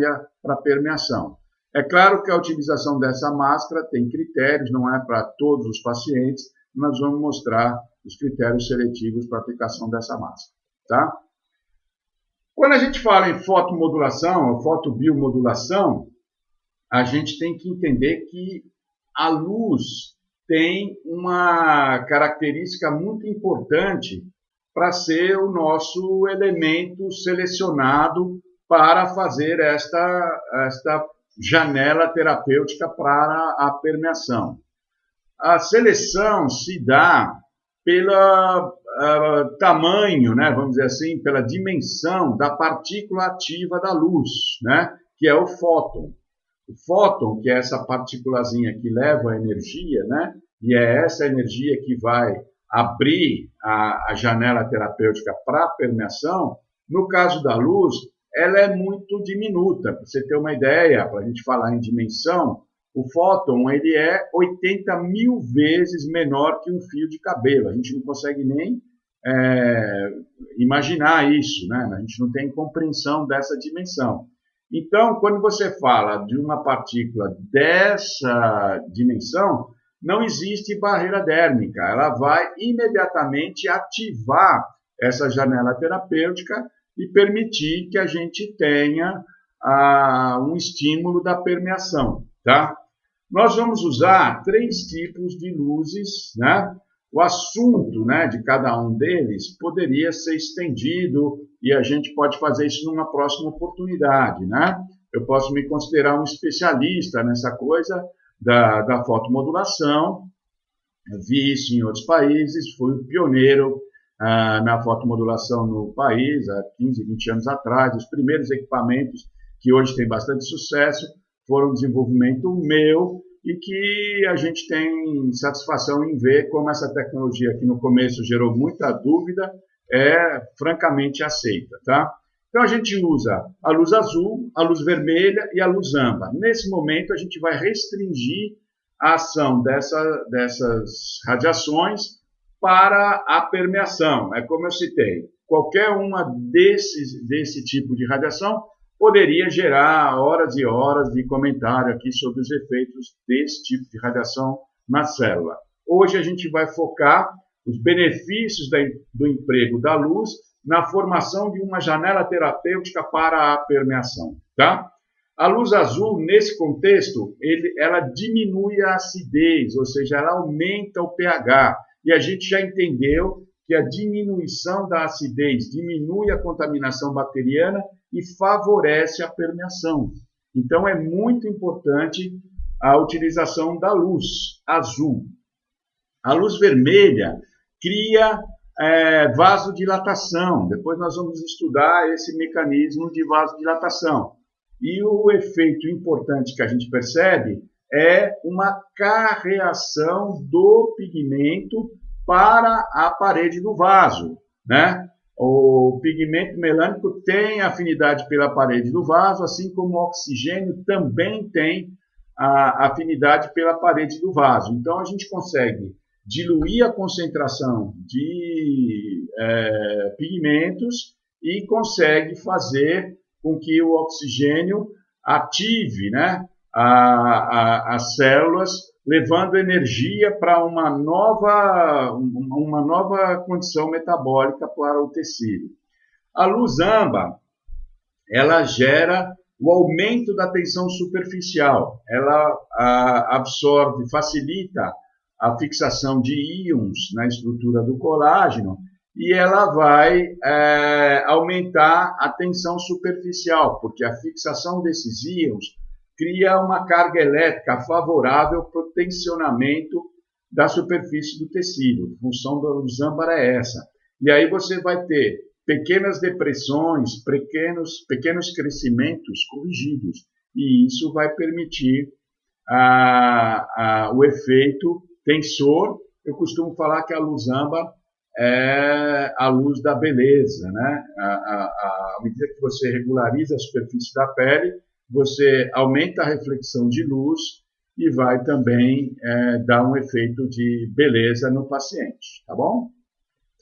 a permeação. É claro que a utilização dessa máscara tem critérios, não é para todos os pacientes. Nós vamos mostrar os critérios seletivos para a aplicação dessa máscara. Tá? Quando a gente fala em fotomodulação, ou fotobiomodulação, a gente tem que entender que a luz tem uma característica muito importante para ser o nosso elemento selecionado para fazer esta janela terapêutica para a permeação. A seleção se dá pelo tamanho, né, vamos dizer assim, pela dimensão da partícula ativa da luz, né, que é o fóton. O fóton, que é essa partículazinha que leva a energia, né? E é essa energia que vai abrir a janela terapêutica para a permeação. No caso da luz, ela é muito diminuta. Para você ter uma ideia, para a gente falar em dimensão, o fóton ele é 80 mil vezes menor que um fio de cabelo. A gente não consegue nem imaginar isso, né? A gente não tem compreensão dessa dimensão. Então, quando você fala de uma partícula dessa dimensão, não existe barreira dérmica. Ela vai imediatamente ativar essa janela terapêutica e permitir que a gente tenha um estímulo da permeação, tá? Nós vamos usar 3 tipos de luzes, né? O assunto, né, de cada um deles poderia ser estendido e a gente pode fazer isso numa próxima oportunidade, né? Eu posso me considerar um especialista nessa coisa da fotomodulação, vi isso em outros países, fui o pioneiro na fotomodulação no país, há 15, 20 anos atrás. Os primeiros equipamentos que hoje têm bastante sucesso foram um desenvolvimento meu e que a gente tem satisfação em ver como essa tecnologia, que no começo gerou muita dúvida, é francamente aceita, tá? Então a gente usa a luz azul, a luz vermelha e a luz âmbar. Nesse momento a gente vai restringir a ação dessas radiações para a permeação. É como eu citei, qualquer uma desse tipo de radiação poderia gerar horas e horas de comentário aqui sobre os efeitos desse tipo de radiação na célula. Hoje a gente vai focar os benefícios do emprego da luz na formação de uma janela terapêutica para a permeação, tá? A luz azul, nesse contexto, ela diminui a acidez, ou seja, ela aumenta o pH. E a gente já entendeu que a diminuição da acidez diminui a contaminação bacteriana e favorece a permeação. Então, é muito importante a utilização da luz azul. A luz vermelha cria vasodilatação. Depois nós vamos estudar esse mecanismo de vasodilatação. E o efeito importante que a gente percebe é uma carreação do pigmento para a parede do vaso, né? O pigmento melânico tem afinidade pela parede do vaso, assim como o oxigênio também tem a afinidade pela parede do vaso. Então, a gente consegue diluir a concentração de pigmentos e consegue fazer com que o oxigênio ative, né, as células, levando energia para uma nova condição metabólica para o tecido. A luz âmbar, ela gera o aumento da tensão superficial, ela absorve, facilita a fixação de íons na estrutura do colágeno e ela vai aumentar a tensão superficial, porque a fixação desses íons cria uma carga elétrica favorável para o tensionamento da superfície do tecido. A função da luz âmbar é essa. E aí você vai ter pequenas depressões, pequenos crescimentos corrigidos. E isso vai permitir o efeito tensor. Eu costumo falar que a luz âmbar é a luz da beleza, né? À medida que você regulariza a superfície da pele, você aumenta a reflexão de luz e vai também dar um efeito de beleza no paciente, tá bom?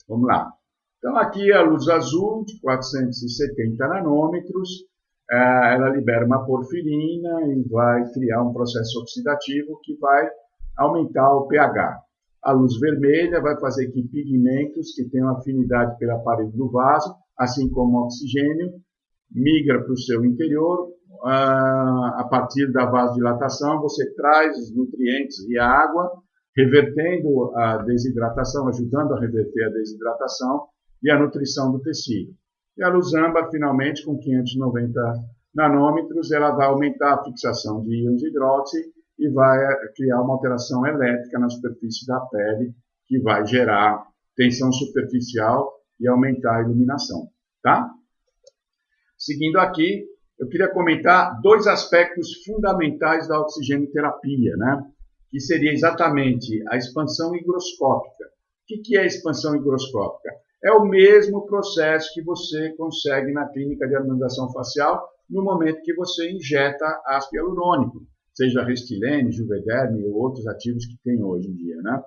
Vamos lá. Então, aqui a luz azul de 470 nanômetros, ela libera uma porfirina e vai criar um processo oxidativo que vai aumentar o pH. A luz vermelha vai fazer que pigmentos que tenham afinidade pela parede do vaso, assim como o oxigênio, migra para o seu interior. A partir da vasodilatação, você traz os nutrientes e a água, revertendo a desidratação, ajudando a reverter a desidratação e a nutrição do tecido. E a luz âmbar, finalmente, com 590 nanômetros, ela vai aumentar a fixação de íons de hidróxido e vai criar uma alteração elétrica na superfície da pele, que vai gerar tensão superficial e aumentar a iluminação, tá? Seguindo aqui, eu queria comentar dois aspectos fundamentais da oxigenoterapia, né? Que seria exatamente a expansão higroscópica. O que é a expansão higroscópica? É o mesmo processo que você consegue na clínica de harmonização facial no momento que você injeta ácido hialurônico, seja Restylane, Juvederm ou outros ativos que tem hoje em dia, né?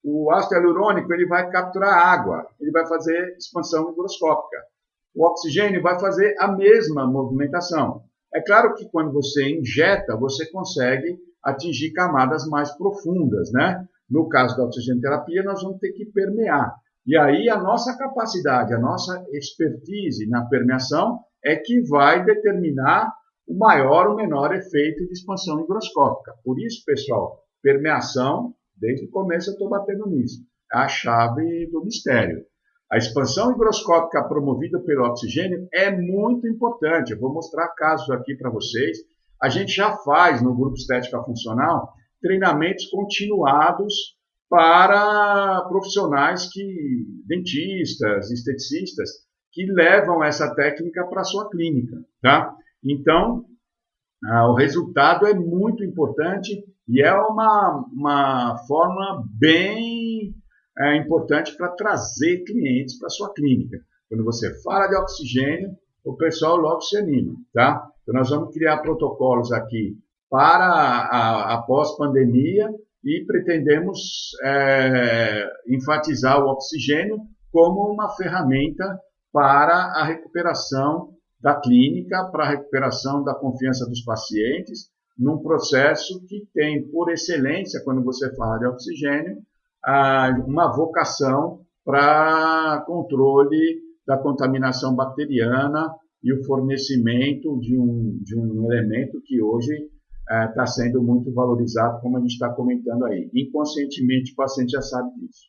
O ácido hialurônico ele vai capturar água, ele vai fazer expansão higroscópica. O oxigênio vai fazer a mesma movimentação. É claro que quando você injeta, você consegue atingir camadas mais profundas, né? No caso da oxigenoterapia, nós vamos ter que permear. E aí a nossa capacidade, a nossa expertise na permeação é que vai determinar o maior ou menor efeito de expansão higroscópica. Por isso, pessoal, permeação, desde o começo eu estou batendo nisso, é a chave do mistério. A expansão higroscópica promovida pelo oxigênio é muito importante. Eu vou mostrar casos aqui para vocês. A gente já faz no Grupo Estética Funcional treinamentos continuados para profissionais dentistas, esteticistas, que levam essa técnica para a sua clínica, tá? Então, o resultado é muito importante e é uma forma bem importante para trazer clientes para a sua clínica. Quando você fala de oxigênio, o pessoal logo se anima, tá? Então, nós vamos criar protocolos aqui para a pós-pandemia e pretendemos enfatizar o oxigênio como uma ferramenta para a recuperação da clínica, para a recuperação da confiança dos pacientes, num processo que tem, por excelência, quando você fala de oxigênio, uma vocação para controle da contaminação bacteriana e o fornecimento de um elemento que hoje está sendo muito valorizado, como a gente está comentando aí. Inconscientemente, o paciente já sabe disso.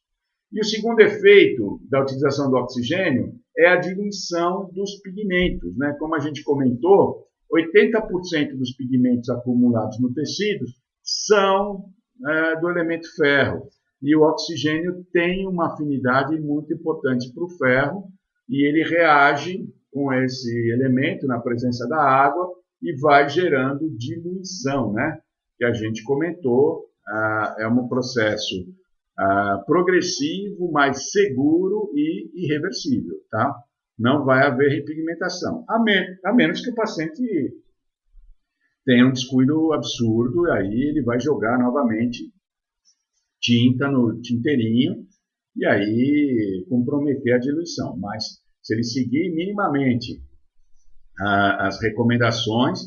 E o segundo efeito da utilização do oxigênio é a diluição dos pigmentos, né? Como a gente comentou, 80% dos pigmentos acumulados no tecido são do elemento ferro. E o oxigênio tem uma afinidade muito importante para o ferro e ele reage com esse elemento na presença da água e vai gerando diluição, né? Que a gente comentou, é um processo progressivo, mais seguro e irreversível, tá? Não vai haver repigmentação, a menos que o paciente tenha um descuido absurdo, e aí ele vai jogar novamente tinta no tinteirinho e aí comprometer a diluição. Mas se ele seguir minimamente as recomendações,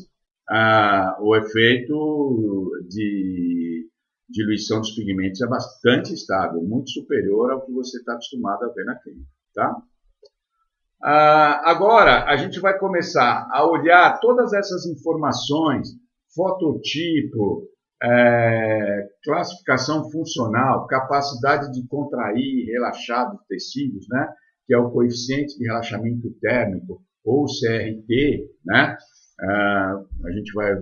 o efeito de diluição dos pigmentos é bastante estável, muito superior ao que você está acostumado a ver na clínica, tá? Agora, a gente vai começar a olhar todas essas informações, fototipo, classificação funcional, capacidade de contrair e relaxar dos tecidos, né? Que é o coeficiente de relaxamento térmico, ou CRT, né? A gente vai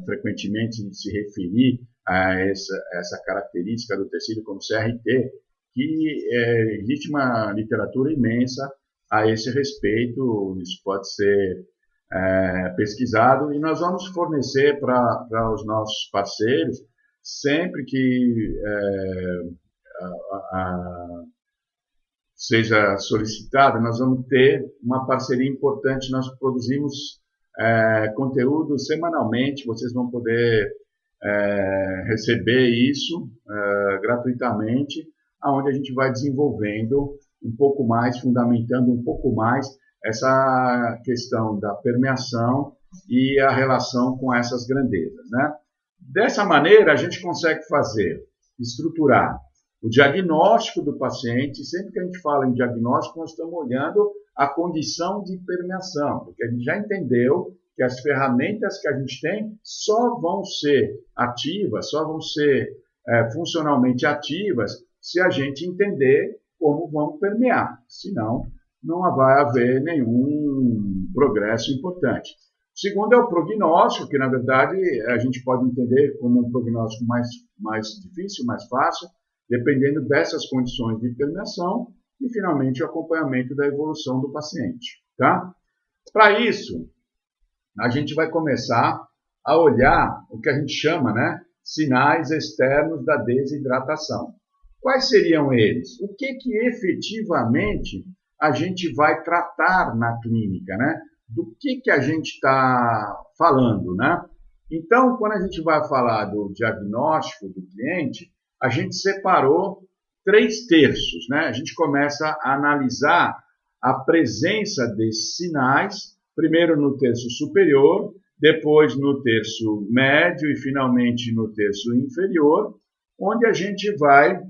frequentemente se referir a essa característica do tecido como CRT, que existe uma literatura imensa a esse respeito, isso pode ser pesquisado e nós vamos fornecer para os nossos parceiros, sempre que seja solicitado, nós vamos ter uma parceria importante, nós produzimos conteúdo semanalmente, vocês vão poder receber isso gratuitamente, onde a gente vai desenvolvendo um pouco mais, fundamentando um pouco mais essa questão da permeação e a relação com essas grandezas, né? Dessa maneira, a gente consegue estruturar o diagnóstico do paciente. Sempre que a gente fala em diagnóstico, nós estamos olhando a condição de permeação, porque a gente já entendeu que as ferramentas que a gente tem só vão ser ativas, só vão ser funcionalmente ativas se a gente entender como vão permear, senão não vai haver nenhum progresso importante. O segundo é o prognóstico, que na verdade a gente pode entender como um prognóstico mais difícil, mais fácil, dependendo dessas condições de permeação e finalmente o acompanhamento da evolução do paciente, tá? Para isso, a gente vai começar a olhar o que a gente chama, né, sinais externos da desidratação. Quais seriam eles? O que efetivamente a gente vai tratar na clínica, né? Do que a gente está falando, né? Então, quando a gente vai falar do diagnóstico do cliente, a gente separou 3 terços, né? A gente começa a analisar a presença desses sinais, primeiro no terço superior, depois no terço médio e finalmente no terço inferior, onde a gente vai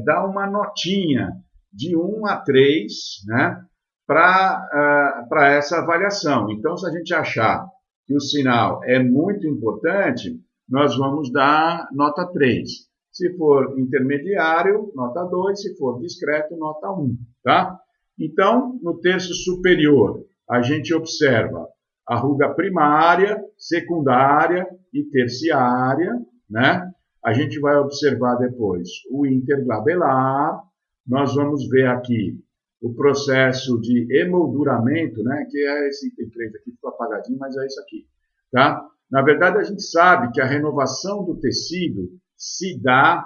dar uma notinha de 1 a 3, né, para essa avaliação. Então, se a gente achar que o sinal é muito importante, nós vamos dar nota 3. Se for intermediário, nota 2. Se for discreto, nota 1. Tá? Então, no terço superior, a gente observa a ruga primária, secundária e terciária, né? A gente vai observar depois o interglabelar, nós vamos ver aqui o processo de emolduramento, né, que é esse item 3 aqui, ficou apagadinho, mas é isso aqui. Tá? Na verdade, a gente sabe que a renovação do tecido se dá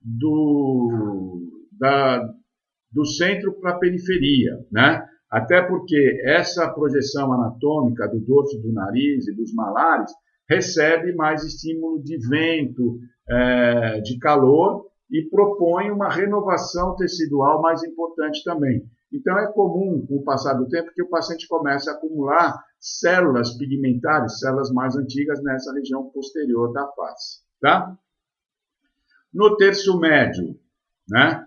do centro para a periferia, né? Até porque essa projeção anatômica do dorso do nariz e dos malares recebe mais estímulo de vento, de calor, e propõe uma renovação tecidual mais importante também. Então, é comum, com o passar do tempo, que o paciente comece a acumular células pigmentares, células mais antigas nessa região posterior da face. Tá? No terço médio, né,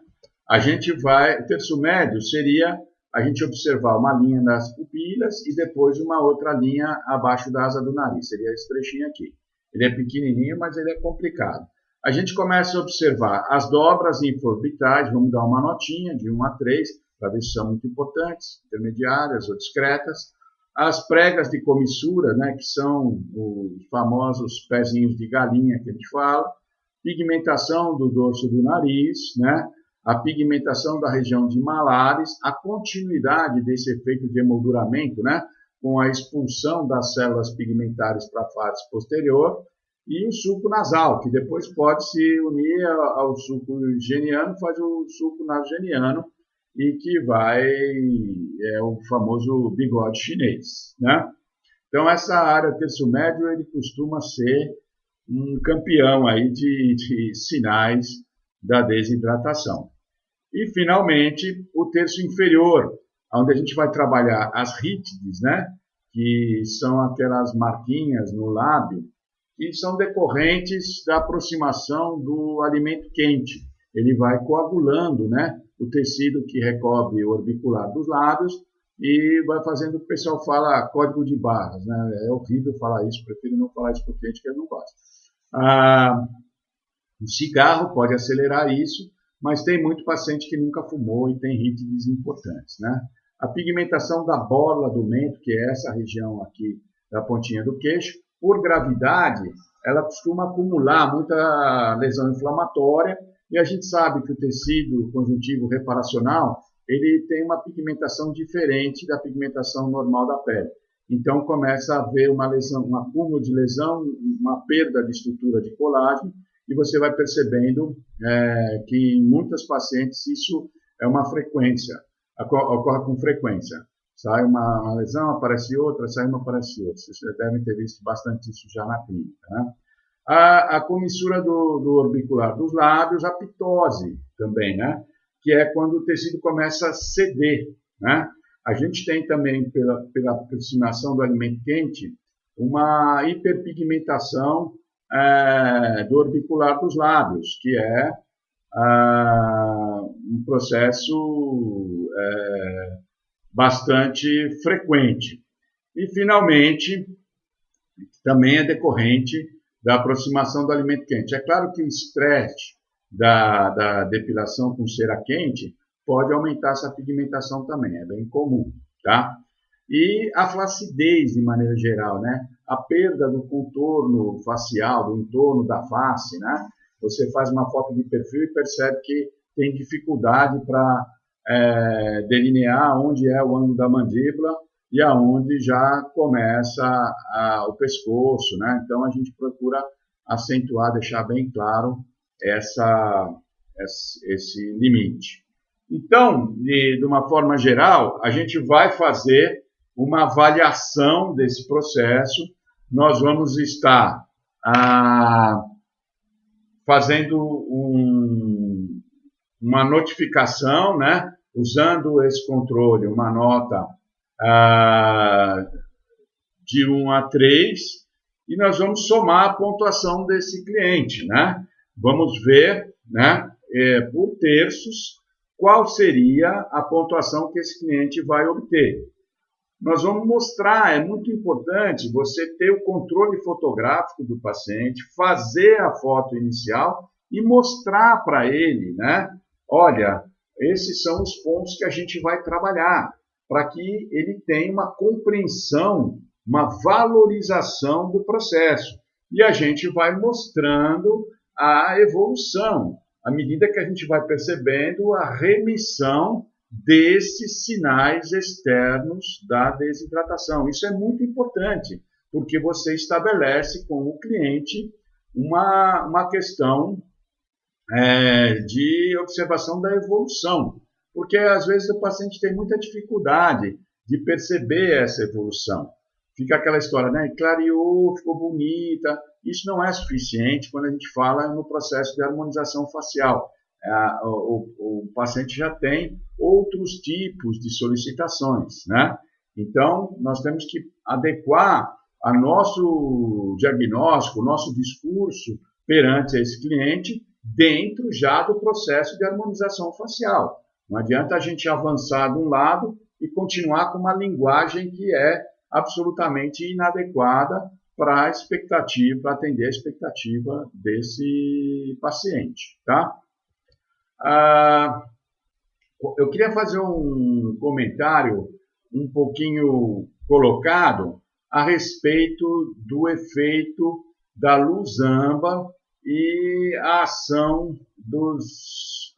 o terço médio seria a gente observar uma linha das pupilas e depois uma outra linha abaixo da asa do nariz. Seria esse trechinho aqui. Ele é pequenininho, mas ele é complicado. A gente começa a observar as dobras infraorbitais, vamos dar uma notinha de 1 a 3, para ver se são muito importantes, intermediárias ou discretas. As pregas de comissura, né, que são os famosos pezinhos de galinha que a gente fala, pigmentação do dorso do nariz, né, a pigmentação da região de malares, a continuidade desse efeito de emolduramento, né, com a expulsão das células pigmentares para a face posterior, e o sulco nasal, que depois pode se unir ao sulco geniano, faz o sulco nasogeniano, e que é o famoso bigode chinês, né? Então, essa área terço médio, ele costuma ser um campeão aí de sinais da desidratação. E, finalmente, o terço inferior, onde a gente vai trabalhar as rítides, né? Que são aquelas marquinhas no lábio, que são decorrentes da aproximação do alimento quente. Ele vai coagulando, né, o tecido que recobre o orbicular dos lábios e vai fazendo o que o pessoal fala código de barras, né? É horrível falar isso, prefiro não falar isso para o cliente que ele não gosta. O cigarro pode acelerar isso, mas tem muito paciente que nunca fumou e tem rítides importantes, né? A pigmentação da borla do mento, que é essa região aqui da pontinha do queixo, por gravidade, ela costuma acumular muita lesão inflamatória, e a gente sabe que o tecido conjuntivo reparacional, ele tem uma pigmentação diferente da pigmentação normal da pele. Então, começa a haver uma lesão, um acúmulo de lesão, uma perda de estrutura de colágeno, e você vai percebendo que em muitas pacientes isso é uma frequência, ocorre com frequência. Sai uma lesão, aparece outra, sai uma, aparece outra. Vocês devem ter visto bastante isso já na clínica, né? A comissura do orbicular dos lábios, a ptose também, né? Que é quando o tecido começa a ceder, né? A gente tem também, pela aproximação do alimento quente, uma hiperpigmentação do orbicular dos lábios, que é um processo bastante frequente. E, finalmente, também é decorrente da aproximação do alimento quente. É claro que o estresse da depilação com cera quente pode aumentar essa pigmentação também, é bem comum, tá? E a flacidez, de maneira geral, né? A perda do contorno facial, do entorno da face, né? Você faz uma foto de perfil e percebe que tem dificuldade para delinear onde é o ângulo da mandíbula, e aonde já começa o pescoço, né? Então a gente procura acentuar, deixar bem claro esse limite. Então, de uma forma geral, a gente vai fazer uma avaliação desse processo. Nós vamos estar fazendo uma notificação, né? Usando esse controle, uma nota de 1 a 3, e nós vamos somar a pontuação desse cliente, né? Vamos ver, né, por terços, qual seria a pontuação que esse cliente vai obter. Nós vamos mostrar, é muito importante você ter o controle fotográfico do paciente, fazer a foto inicial e mostrar para ele, né? Olha, esses são os pontos que a gente vai trabalhar, para que ele tenha uma compreensão, uma valorização do processo. E a gente vai mostrando a evolução, à medida que a gente vai percebendo a remissão desses sinais externos da desidratação. Isso é muito importante, porque você estabelece com o cliente uma questão de observação da evolução, porque às vezes o paciente tem muita dificuldade de perceber essa evolução. Fica aquela história, né? Clareou, ficou bonita. Isso não é suficiente quando a gente fala no processo de harmonização facial. O paciente já tem outros tipos de solicitações, né? Então, nós temos que adequar a nosso diagnóstico, o nosso discurso perante esse cliente dentro já do processo de harmonização facial. Não adianta a gente avançar de um lado e continuar com uma linguagem que é absolutamente inadequada para a expectativa, para atender a expectativa desse paciente, tá? Eu queria fazer um comentário um pouquinho colocado a respeito do efeito da luz âmbar e a ação dos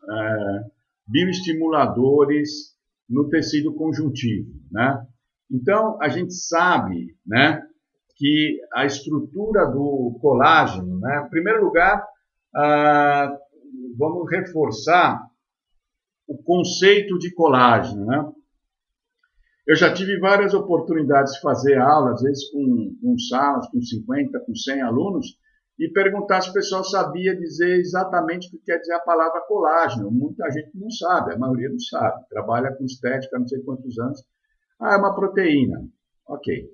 bioestimuladores no tecido conjuntivo, né? Então, a gente sabe, né, que a estrutura do colágeno, né, em primeiro lugar, vamos reforçar o conceito de colágeno, né? Eu já tive várias oportunidades de fazer aula, às vezes com salas, com 50, com 100 alunos, e perguntar se o pessoal sabia dizer exatamente o que quer dizer a palavra colágeno. Muita gente não sabe, a maioria não sabe. Trabalha com estética há não sei quantos anos. É uma proteína. Ok.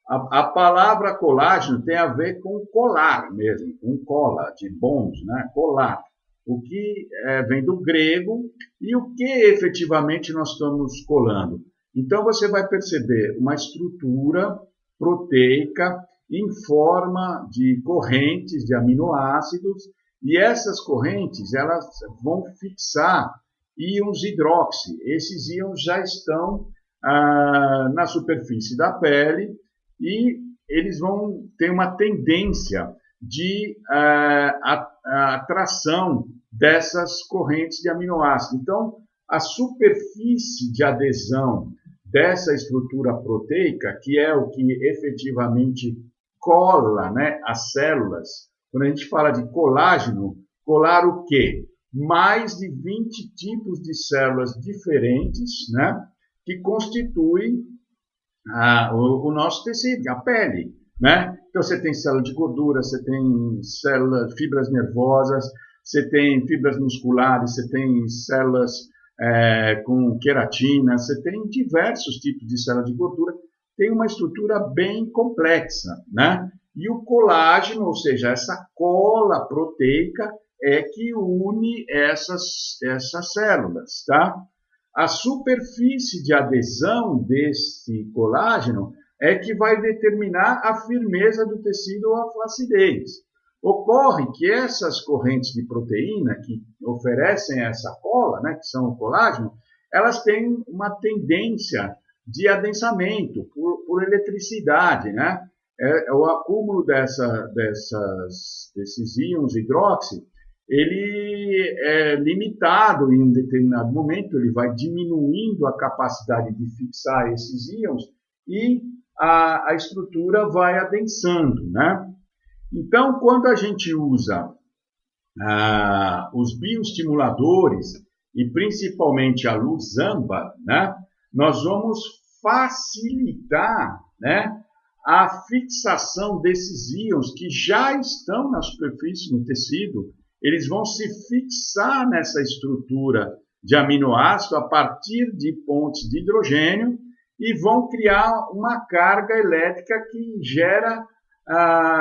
A palavra colágeno tem a ver com colar mesmo, com cola, de bons, né? Colar. O que vem do grego e o que efetivamente nós estamos colando. Então, você vai perceber uma estrutura proteica em forma de correntes de aminoácidos, e essas correntes elas vão fixar íons hidroxi. Esses íons já estão na superfície da pele e eles vão ter uma tendência de atração dessas correntes de aminoácidos. Então, a superfície de adesão dessa estrutura proteica, que é o que efetivamente cola, né, as células. Quando a gente fala de colágeno, colar o quê? Mais de 20 tipos de células diferentes, né, que constituem o nosso tecido, a pele, né? Então você tem célula de gordura, você tem células, fibras nervosas, você tem fibras musculares, você tem células com queratina, você tem diversos tipos de células de gordura, tem uma estrutura bem complexa, né? E o colágeno, ou seja, essa cola proteica, é que une essas células, tá? A superfície de adesão desse colágeno é que vai determinar a firmeza do tecido ou a flacidez. Ocorre que essas correntes de proteína que oferecem essa cola, né, que são o colágeno, elas têm uma tendência de adensamento por eletricidade, né? O acúmulo desses íons hidroxi, ele é limitado em um determinado momento, ele vai diminuindo a capacidade de fixar esses íons e a estrutura vai adensando, né? Então, quando a gente usa os bioestimuladores e principalmente a luz âmbar, né, nós vamos facilitar, né, a fixação desses íons que já estão na superfície, no tecido. Eles vão se fixar nessa estrutura de aminoácido a partir de pontes de hidrogênio e vão criar uma carga elétrica que gera,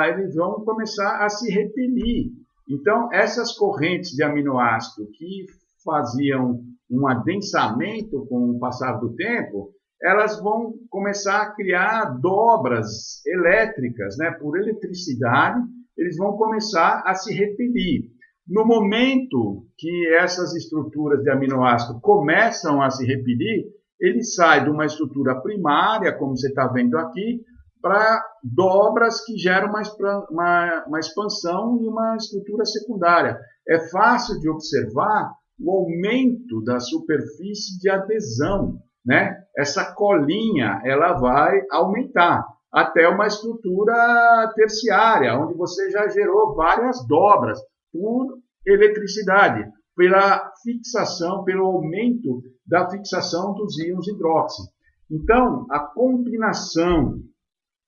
eles vão começar a se repelir. Então, essas correntes de aminoácido que faziam um adensamento com o passar do tempo, elas vão começar a criar dobras elétricas, né? Por eletricidade, eles vão começar a se repelir. No momento que essas estruturas de aminoácido começam a se repelir, ele sai de uma estrutura primária, como você está vendo aqui, para dobras que geram uma expansão e uma estrutura secundária. É fácil de observar o aumento da superfície de adesão, né? Essa colinha ela vai aumentar até uma estrutura terciária, onde você já gerou várias dobras por eletricidade, pela fixação, pelo aumento da fixação dos íons hidróxido. Então, a combinação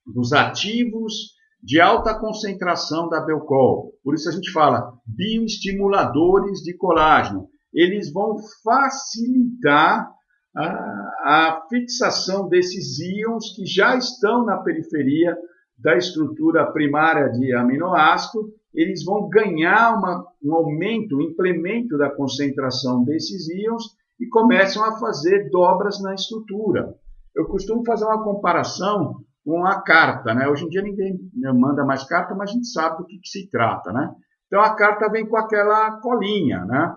dos ativos de alta concentração da Belcol, por isso a gente fala bioestimuladores de colágeno, eles vão facilitar a fixação desses íons que já estão na periferia da estrutura primária de aminoácido. Eles vão ganhar um aumento, um implemento da concentração desses íons e começam a fazer dobras na estrutura. Eu costumo fazer uma comparação com a carta, né? Hoje em dia ninguém manda mais carta, mas a gente sabe do que se trata, né? Então a carta vem com aquela colinha, né?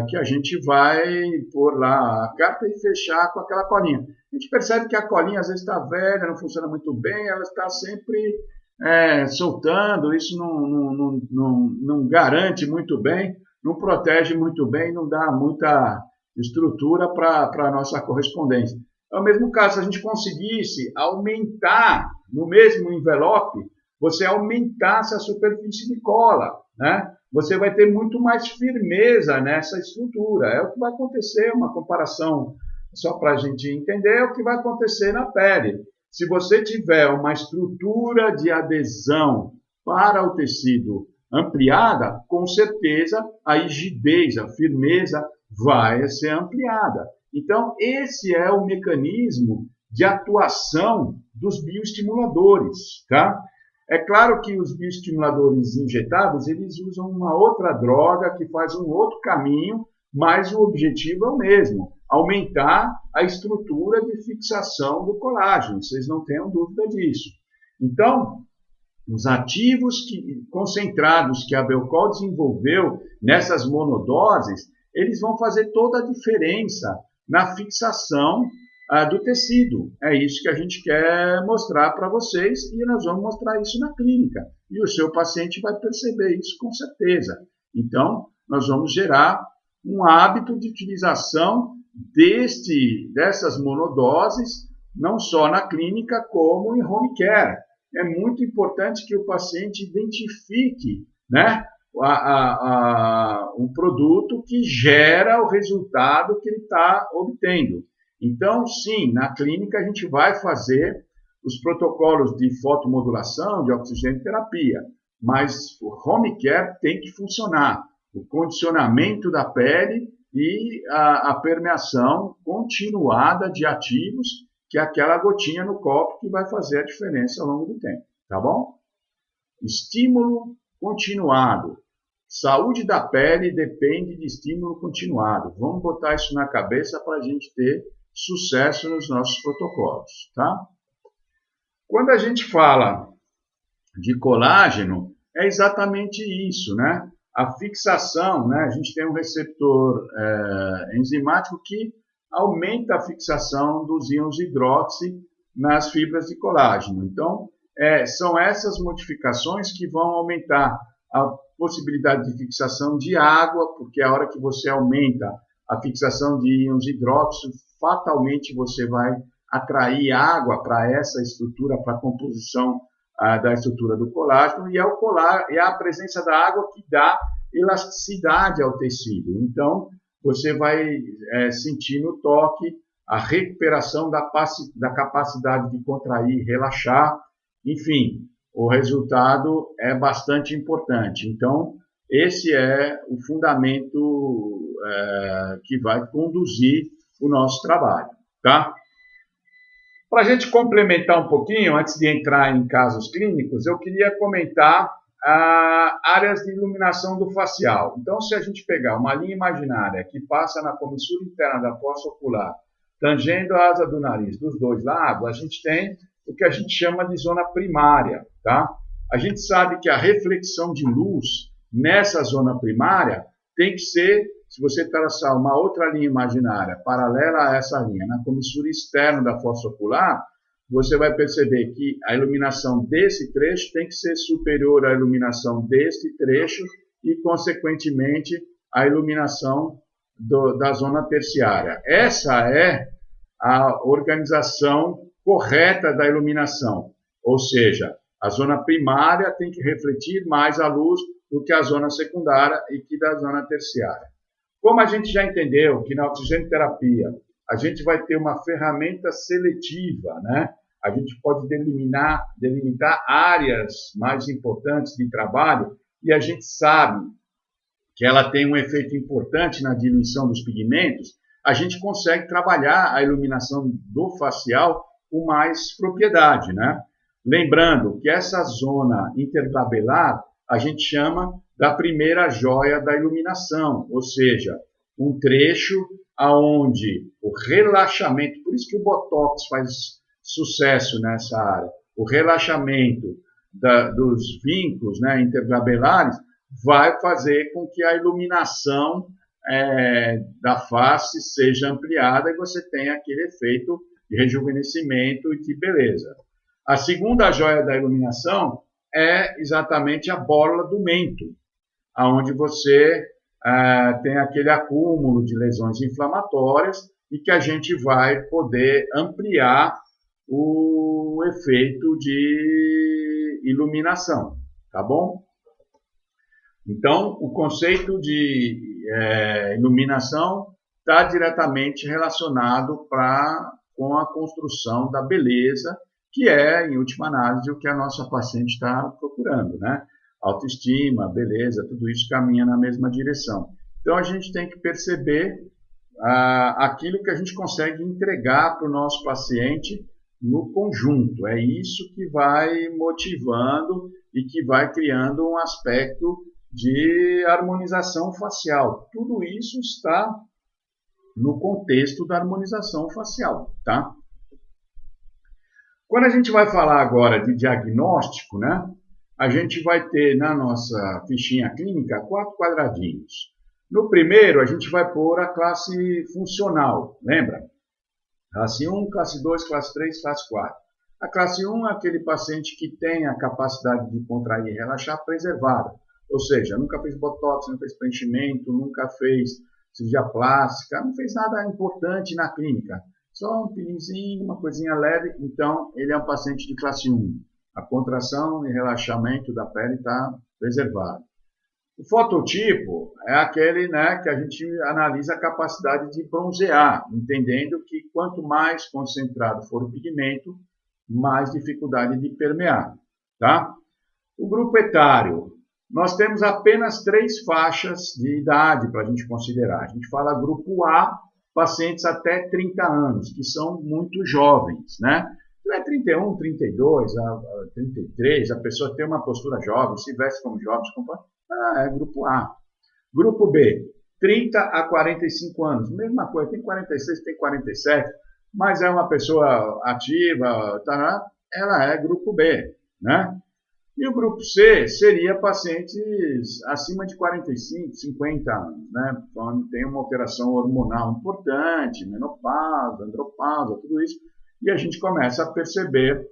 Que a gente vai pôr lá a carta e fechar com aquela colinha. A gente percebe que a colinha às vezes está velha, não funciona muito bem, ela está sempre soltando, isso não garante muito bem, não protege muito bem, não dá muita estrutura para a nossa correspondência. É o mesmo caso, se a gente conseguisse aumentar no mesmo envelope, você aumentasse a superfície de cola, né? Você vai ter muito mais firmeza nessa estrutura. É o que vai acontecer, uma comparação só para a gente entender, é o que vai acontecer na pele. Se você tiver uma estrutura de adesão para o tecido ampliada, com certeza a rigidez, a firmeza vai ser ampliada. Então, esse é o mecanismo de atuação dos bioestimuladores, tá? É claro que os bioestimuladores injetáveis, eles usam uma outra droga que faz um outro caminho, mas o objetivo é o mesmo, aumentar a estrutura de fixação do colágeno, vocês não tenham dúvida disso. Então, os ativos concentrados que a Belcol desenvolveu nessas monodoses, eles vão fazer toda a diferença na fixação do tecido. É isso que a gente quer mostrar para vocês e nós vamos mostrar isso na clínica. E o seu paciente vai perceber isso com certeza. Então, nós vamos gerar um hábito de utilização dessas monodoses, não só na clínica, como em home care. É muito importante que o paciente identifique, né, um produto que gera o resultado que ele está obtendo. Então, sim, na clínica a gente vai fazer os protocolos de fotomodulação, de oxigênio terapia, mas o home care tem que funcionar. O condicionamento da pele e a permeação continuada de ativos, que é aquela gotinha no copo que vai fazer a diferença ao longo do tempo, tá bom? Estímulo continuado. Saúde da pele depende de estímulo continuado. Vamos botar isso na cabeça para a gente ter sucesso nos nossos protocolos, tá? Quando a gente fala de colágeno, é exatamente isso, né? A fixação, né? A gente tem um receptor enzimático que aumenta a fixação dos íons hidróxido nas fibras de colágeno. Então, são essas modificações que vão aumentar a possibilidade de fixação de água, porque a hora que você aumenta a fixação de íons hidróxido, fatalmente você vai atrair água para essa estrutura, para a composição da estrutura do colágeno, e é a presença da água que dá elasticidade ao tecido. Então, você vai sentir no toque a recuperação da capacidade de contrair, relaxar, enfim, o resultado é bastante importante. Então, esse é o fundamento que vai conduzir o nosso trabalho, tá? Para a gente complementar um pouquinho, antes de entrar em casos clínicos, eu queria comentar áreas de iluminação do facial. Então, se a gente pegar uma linha imaginária que passa na comissura interna da fossa ocular, tangendo a asa do nariz dos dois lados, a gente tem o que a gente chama de zona primária, tá? A gente sabe que a reflexão de luz nessa zona primária tem que ser, se você traçar uma outra linha imaginária paralela a essa linha, na comissura externa da fossa ocular, você vai perceber que a iluminação desse trecho tem que ser superior à iluminação deste trecho e, consequentemente, a iluminação da zona terciária. Essa é a organização correta da iluminação, ou seja, a zona primária tem que refletir mais a luz do que a zona secundária e que da zona terciária. Como a gente já entendeu que na oxigenoterapia a gente vai ter uma ferramenta seletiva, né? A gente pode delimitar áreas mais importantes de trabalho e a gente sabe que ela tem um efeito importante na diluição dos pigmentos, a gente consegue trabalhar a iluminação do facial com mais propriedade, né? Lembrando que essa zona intertabelar a gente chama da primeira joia da iluminação, ou seja, um trecho aonde o relaxamento, por isso que o Botox faz sucesso nessa área, o relaxamento dos vínculos, né, intertabelares vai fazer com que a iluminação da face seja ampliada e você tenha aquele efeito de rejuvenescimento e de beleza. A segunda joia da iluminação é exatamente a borla do mento, onde você tem aquele acúmulo de lesões inflamatórias e que a gente vai poder ampliar o efeito de iluminação, tá bom? Então, o conceito de iluminação está diretamente relacionado com a construção da beleza, que é, em última análise, o que a nossa paciente está procurando, né? Autoestima, beleza, tudo isso caminha na mesma direção. Então, a gente tem que perceber aquilo que a gente consegue entregar para o nosso paciente no conjunto. É isso que vai motivando e que vai criando um aspecto de harmonização facial. Tudo isso está no contexto da harmonização facial, tá? Quando a gente vai falar agora de diagnóstico, né, a gente vai ter na nossa fichinha clínica 4 quadradinhos. No primeiro, a gente vai pôr a classe funcional, lembra? Classe 1, classe 2, classe 3, classe 4. A classe 1 é aquele paciente que tem a capacidade de contrair e relaxar preservada. Ou seja, nunca fez botox, não fez preenchimento, nunca fez cirurgia plástica, não fez nada importante na clínica. Só um peelinzinho, uma coisinha leve. Então, ele é um paciente de classe 1. A contração e relaxamento da pele está preservado. O fototipo é aquele, né, que a gente analisa a capacidade de bronzear, entendendo que quanto mais concentrado for o pigmento, mais dificuldade de permear, tá? O grupo etário, nós temos apenas 3 faixas de idade para a gente considerar. A gente fala grupo A, pacientes até 30 anos, que são muito jovens, né? Não é 31, 32, 33, a pessoa tem uma postura jovem, se veste como jovem, é grupo A. Grupo B, 30 a 45 anos, mesma coisa, tem 46, tem 47, mas é uma pessoa ativa, tá, ela é grupo B, né? E o grupo C seria pacientes acima de 45, 50 anos, né? Quando tem uma alteração hormonal importante, menopausa, andropausa, tudo isso, e a gente começa a perceber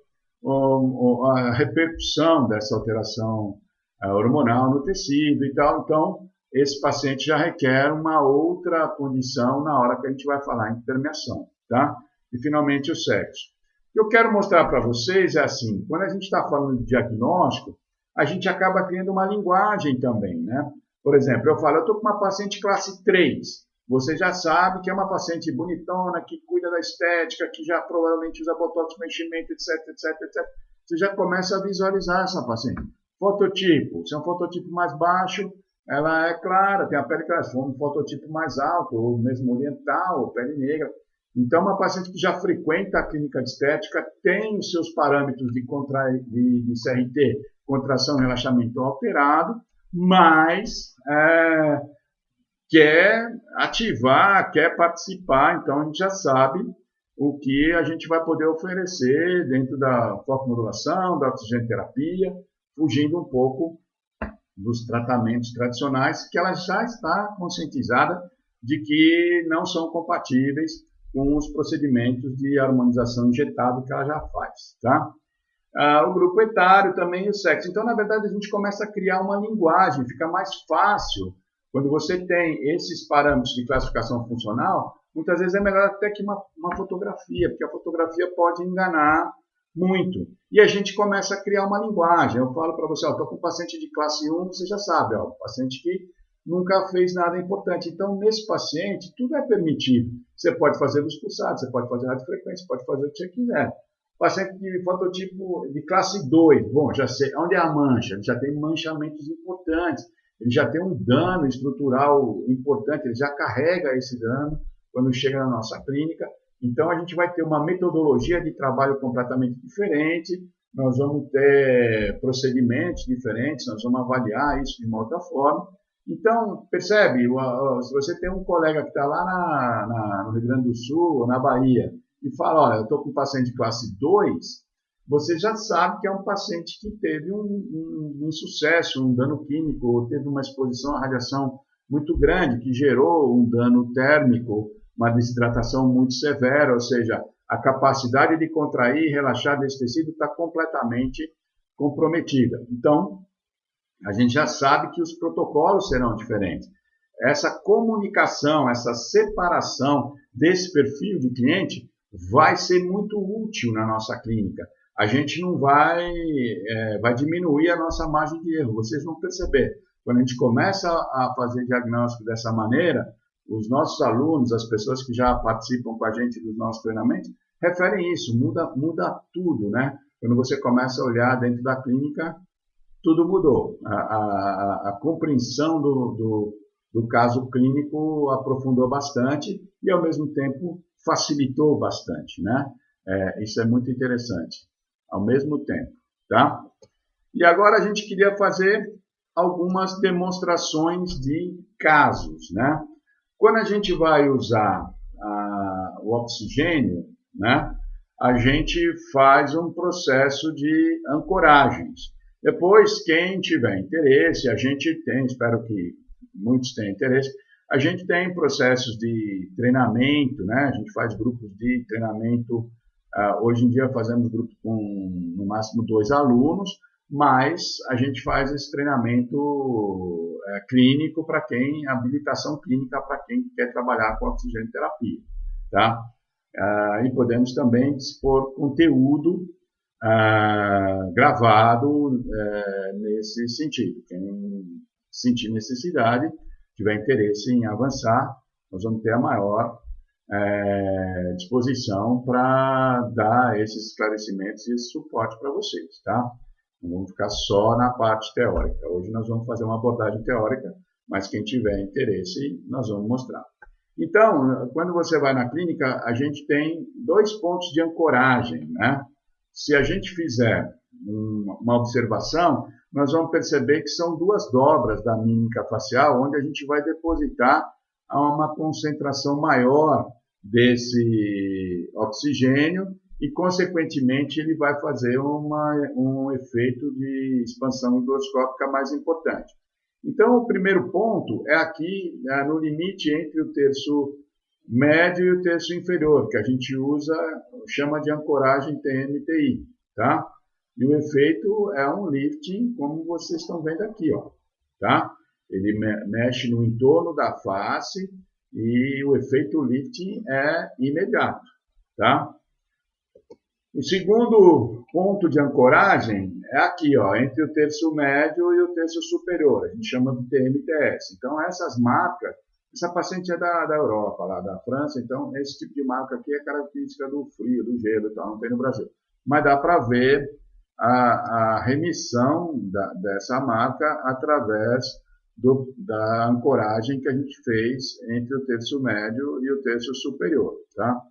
a repercussão dessa alteração hormonal no tecido e tal. Então, esse paciente já requer uma outra condição na hora que a gente vai falar em permeação, tá? e finalmente o sexo. O que eu quero mostrar para vocês é assim, quando a gente está falando de diagnóstico, a gente acaba criando uma linguagem também, né? Por exemplo, eu falo, eu estou com uma paciente classe 3. Você já sabe que é uma paciente bonitona, que cuida da estética, que já provavelmente usa botox para enchimento, etc, etc, etc. Você já começa a visualizar essa paciente. Fototipo, se é um fototipo mais baixo, ela é clara, tem a pele clara. Se for um fototipo mais alto, ou mesmo oriental, ou pele negra. Então, uma paciente que já frequenta a clínica de estética tem os seus parâmetros de CRT, contração e relaxamento alterado, mas quer ativar, quer participar, então a gente já sabe o que a gente vai poder oferecer dentro da fotomodulação, da oxigenoterapia, fugindo um pouco dos tratamentos tradicionais, que ela já está conscientizada de que não são compatíveis com os procedimentos de harmonização injetado que ela já faz, tá? O grupo etário também e o sexo. Então, na verdade, a gente começa a criar uma linguagem, fica mais fácil quando você tem esses parâmetros de classificação funcional. Muitas vezes é melhor até que uma fotografia, porque a fotografia pode enganar muito. E a gente começa a criar uma linguagem. Eu falo para você, estou com um paciente de classe 1, você já sabe, paciente que nunca fez nada importante. Então, nesse paciente, tudo é permitido. Você pode fazer luz pulsada, você pode fazer radiofrequência, você pode fazer o que você quiser. Paciente de fototipo de classe 2, bom, já sei onde é a mancha, ele já tem manchamentos importantes, ele já tem um dano estrutural importante, ele já carrega esse dano quando chega na nossa clínica. Então, a gente vai ter uma metodologia de trabalho completamente diferente, nós vamos ter procedimentos diferentes, nós vamos avaliar isso de uma outra forma. Então, percebe, se você tem um colega que está lá no Rio Grande do Sul ou na Bahia, e fala, olha, eu estou com um paciente de classe 2, você já sabe que é um paciente que teve um insucesso, um dano químico, ou teve uma exposição à radiação muito grande, que gerou um dano térmico, uma desidratação muito severa, ou seja, a capacidade de contrair e relaxar desse tecido está completamente comprometida. Então, a gente já sabe que os protocolos serão diferentes. Essa comunicação, essa separação desse perfil de cliente vai ser muito útil na nossa clínica. A gente não vai diminuir a nossa margem de erro. Vocês vão perceber, quando a gente começa a fazer diagnóstico dessa maneira, os nossos alunos, as pessoas que já participam com a gente dos nossos treinamentos, referem isso, muda tudo, né? Quando você começa a olhar dentro da clínica, tudo mudou. A compreensão do caso clínico aprofundou bastante e, ao mesmo tempo, facilitou bastante, né? Isso é muito interessante, ao mesmo tempo, tá? E agora a gente queria fazer algumas demonstrações de casos, né? Quando a gente vai usar o oxigênio, né? A gente faz um processo de ancoragens. Depois, quem tiver interesse, a gente tem, espero que muitos tenham interesse, a gente tem processos de treinamento, né? A gente faz grupos de treinamento, hoje em dia fazemos grupos com no máximo 2 alunos, mas a gente faz esse treinamento clínico para quem, habilitação clínica para quem quer trabalhar com oxigenoterapia, tá? E podemos também dispor conteúdo gravado nesse sentido. Quem sentir necessidade, tiver interesse em avançar, nós vamos ter a maior disposição para dar esses esclarecimentos e esse suporte para vocês, tá? Não vamos ficar só na parte teórica. Hoje nós vamos fazer uma abordagem teórica, mas quem tiver interesse, nós vamos mostrar. Então, quando você vai na clínica, a gente tem 2 pontos de ancoragem, né? Se a gente fizer uma observação, nós vamos perceber que são 2 dobras da mímica facial, onde a gente vai depositar uma concentração maior desse oxigênio e, consequentemente, ele vai fazer um efeito de expansão higroscópica mais importante. Então, o primeiro ponto é aqui, no limite entre o terço médio e o terço inferior, que a gente chama de ancoragem TMTI, tá? E o efeito é um lifting, como vocês estão vendo aqui, ó, tá? Ele mexe no entorno da face e o efeito lifting é imediato, tá? O segundo ponto de ancoragem é aqui, ó, entre o terço médio e o terço superior. A gente chama de TMTS. Então, essas marcas, essa paciente é da Europa, lá da França, então esse tipo de marca aqui é característica do frio, do gelo e tal, não tem no Brasil. Mas dá para ver a remissão dessa marca através da ancoragem que a gente fez entre o terço médio e o terço superior, tá?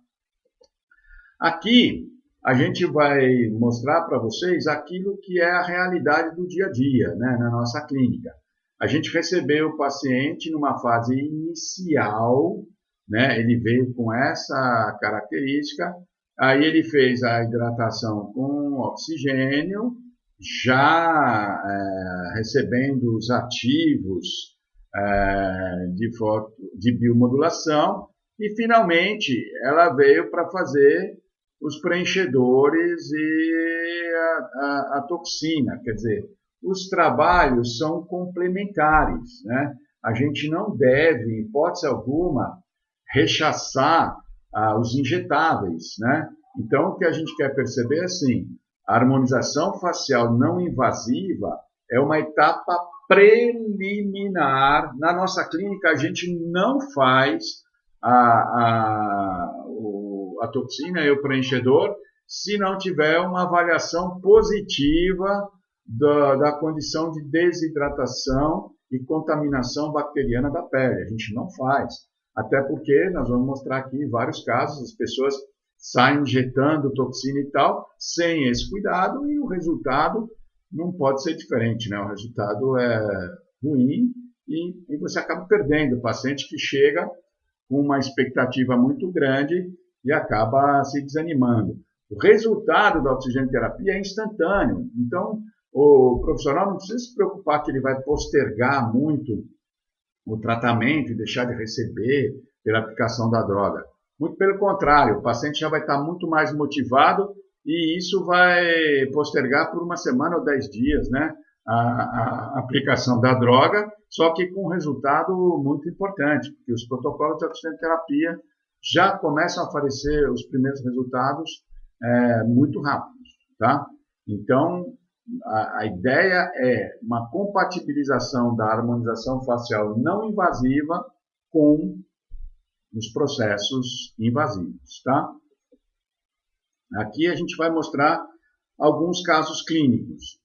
Aqui a gente vai mostrar para vocês aquilo que é a realidade do dia a dia, né, na nossa clínica. A gente recebeu o paciente numa fase inicial, né, ele veio com essa característica, aí ele fez a hidratação com oxigênio, já recebendo os ativos de biomodulação, e finalmente ela veio para fazer os preenchedores e a toxina, quer dizer, os trabalhos são complementares, né? A gente não deve, em hipótese alguma, rechaçar os injetáveis, né? Então, o que a gente quer perceber é assim, a harmonização facial não invasiva é uma etapa preliminar. Na nossa clínica, a gente não faz a toxina e o preenchedor se não tiver uma avaliação positiva da condição de desidratação e contaminação bacteriana da pele. A gente não faz. Até porque nós vamos mostrar aqui vários casos, as pessoas saem injetando toxina e tal, sem esse cuidado, e o resultado não pode ser diferente, né? O resultado é ruim e você acaba perdendo o paciente que chega com uma expectativa muito grande e acaba se desanimando. O resultado da oxigenoterapia é instantâneo, então o profissional não precisa se preocupar que ele vai postergar muito o tratamento e deixar de receber pela aplicação da droga. Muito pelo contrário, o paciente já vai estar muito mais motivado e isso vai postergar por uma semana ou 10 dias, né, a aplicação da droga, só que com um resultado muito importante, porque os protocolos de oxigenoterapia já começam a aparecer os primeiros resultados muito rápidos, tá? Então, a ideia é uma compatibilização da harmonização facial não invasiva com os processos invasivos, tá? Aqui a gente vai mostrar alguns casos clínicos.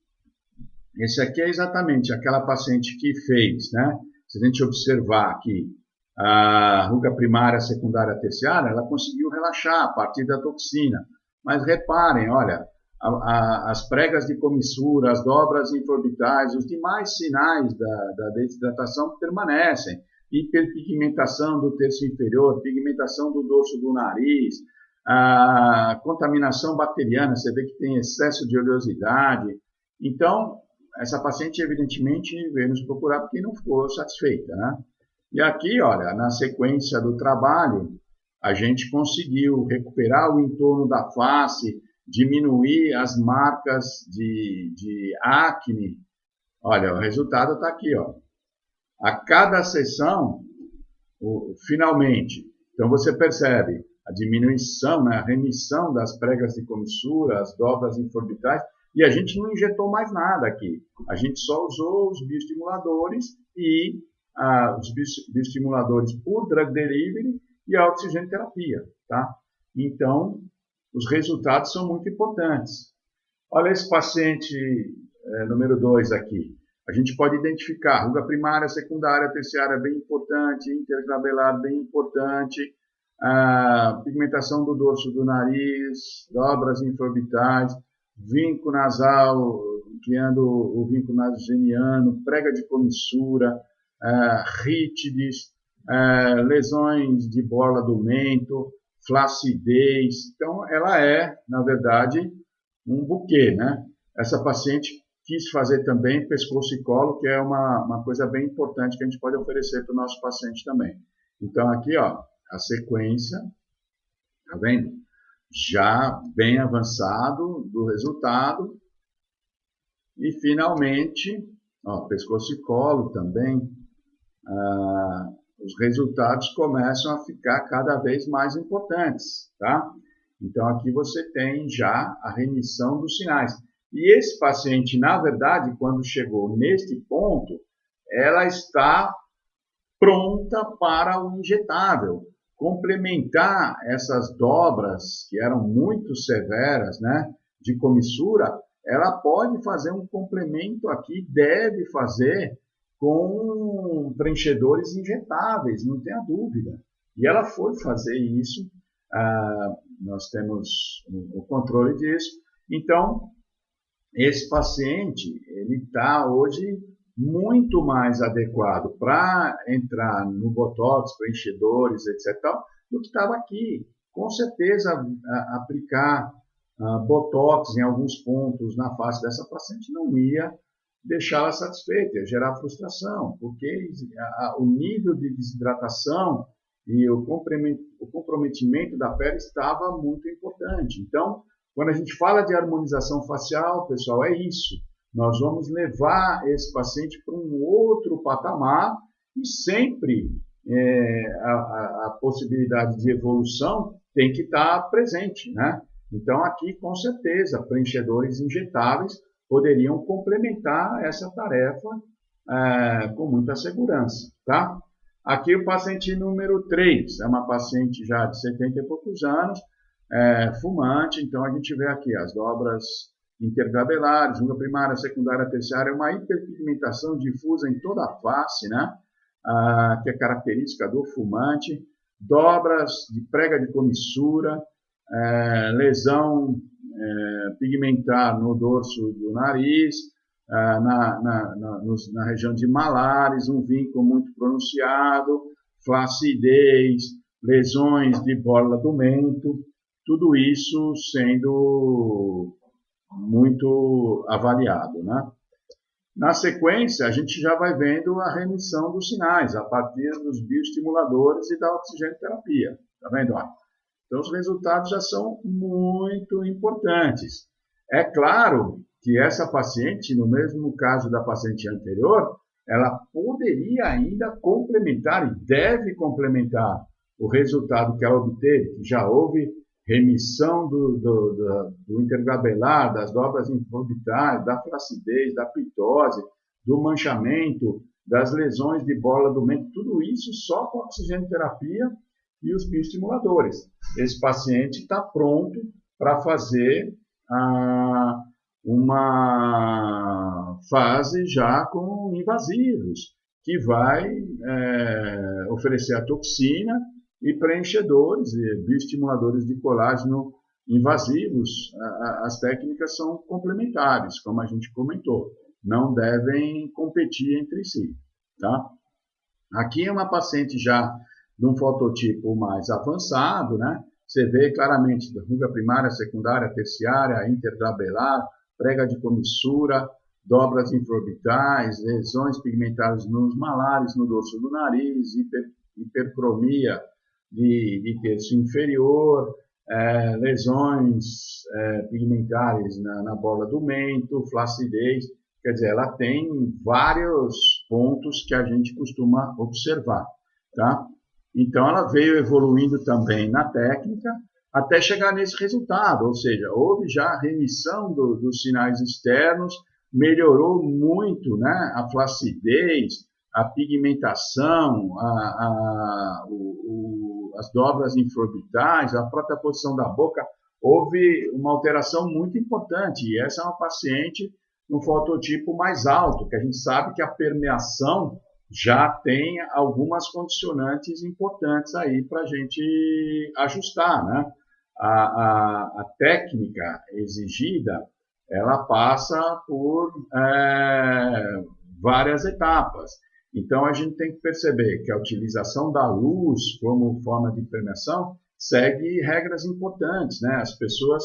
Esse aqui é exatamente aquela paciente que fez, né? Se a gente observar aqui a ruga primária, secundária, terciária, ela conseguiu relaxar a partir da toxina. Mas reparem, olha, as pregas de comissura, as dobras infraorbitais, os demais sinais da desidratação permanecem. Hiperpigmentação do terço inferior, pigmentação do dorso do nariz, a contaminação bacteriana, você vê que tem excesso de oleosidade. Então, essa paciente, evidentemente, veio nos procurar porque não ficou satisfeita, né? E aqui, olha, na sequência do trabalho, a gente conseguiu recuperar o entorno da face, diminuir as marcas de acne. Olha, o resultado está aqui, ó. A cada sessão, finalmente, então você percebe a diminuição, né, a remissão das pregas de comissura, as dobras infraorbitais, e a gente não injetou mais nada aqui. A gente só usou os bioestimuladores e os bioestimuladores por drug delivery e a oxigenoterapia, tá? Então, os resultados são muito importantes. Olha esse paciente número 2 aqui. A gente pode identificar ruga primária, secundária, terciária, bem importante, interglabelar, bem importante, a pigmentação do dorso do nariz, dobras infraorbitais, vinco nasal, criando o vinco nasogeniano, prega de comissura, rítides, lesões de borla do mento, flacidez. Então, ela é, na verdade, um buquê, né? Essa paciente quis fazer também pescoço e colo, que é uma coisa bem importante que a gente pode oferecer para o nosso paciente também. Então, aqui, ó, a sequência, tá vendo? Já bem avançado do resultado. E, finalmente, ó, pescoço e colo também, os resultados começam a ficar cada vez mais importantes, tá? Então, aqui você tem já a remissão dos sinais. E esse paciente, na verdade, quando chegou neste ponto, ela está pronta para o injetável. Complementar essas dobras, que eram muito severas, né, de comissura, ela pode fazer um complemento aqui, deve fazer com preenchedores injetáveis, não tenha dúvida. E ela foi fazer isso, nós temos o controle disso. Então, esse paciente, ele está hoje muito mais adequado para entrar no Botox, preenchedores, etc., do que estava aqui. Com certeza, aplicar Botox em alguns pontos na face dessa paciente não ia deixá-la satisfeita, ia gerar frustração, porque o nível de desidratação e o comprometimento da pele estava muito importante. Então, quando a gente fala de harmonização facial, pessoal, é isso. Nós vamos levar esse paciente para um outro patamar e sempre a possibilidade de evolução tem que estar presente, né? Então, aqui, com certeza, preenchedores injetáveis poderiam complementar essa tarefa com muita segurança, tá? Aqui o paciente número 3, é uma paciente já de 70 e poucos anos, fumante, então a gente vê aqui as dobras interglabelares, junga primária, secundária, terciária, uma hiperpigmentação difusa em toda a face, né? Que é característica do fumante, dobras de prega de comissura, lesão pigmentar no dorso do nariz, na região de malares, um vínculo muito pronunciado, flacidez, lesões de borla do mento, tudo isso sendo muito avaliado, né? Na sequência, a gente já vai vendo a remissão dos sinais a partir dos bioestimuladores e da oxigenoterapia. Tá vendo? Então, os resultados já são muito importantes. É claro que essa paciente, no mesmo caso da paciente anterior, ela poderia ainda complementar e deve complementar o resultado que ela obteve, que já houve remissão do interglabelar, das dobras infraorbitais, da flacidez, da pitose, do manchamento, das lesões de borla do mento, tudo isso só com a oxigenoterapia e os bioestimuladores. Esse paciente está pronto para fazer uma fase já com invasivos, que vai oferecer a toxina e preenchedores e bioestimuladores de colágeno invasivos. As técnicas são complementares, como a gente comentou, não devem competir entre si, tá? Aqui é uma paciente já de um fototipo mais avançado, né? Você vê claramente ruga primária, secundária, terciária, interglabelar, prega de comissura, dobras infraorbitais, lesões pigmentadas nos malares, no dorso do nariz, hipercromia de terço inferior, lesões pigmentares na borla do mento, flacidez. Quer dizer, ela tem vários pontos que a gente costuma observar, tá? Então, ela veio evoluindo também na técnica até chegar nesse resultado, ou seja, houve já a remissão dos sinais externos, melhorou muito, né, a flacidez, a pigmentação, as dobras infraorbitais, a própria posição da boca. Houve uma alteração muito importante, e essa é uma paciente no fototipo mais alto, que a gente sabe que a permeação já tem algumas condicionantes importantes aí para a gente ajustar, né? A técnica exigida, ela passa por várias etapas. Então, a gente tem que perceber que a utilização da luz como forma de permeação segue regras importantes, né? As pessoas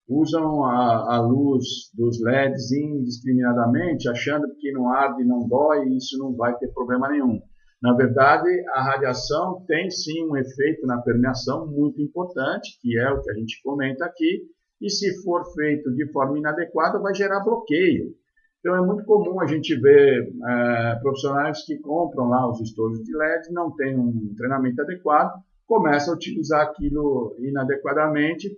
usam a luz dos LEDs indiscriminadamente, achando que não arde, não dói, e isso não vai ter problema nenhum. Na verdade, a radiação tem sim um efeito na permeação muito importante, que é o que a gente comenta aqui, e se for feito de forma inadequada, vai gerar bloqueio. Então, é muito comum a gente ver profissionais que compram lá os estojos de LED, não têm um treinamento adequado, começam a utilizar aquilo inadequadamente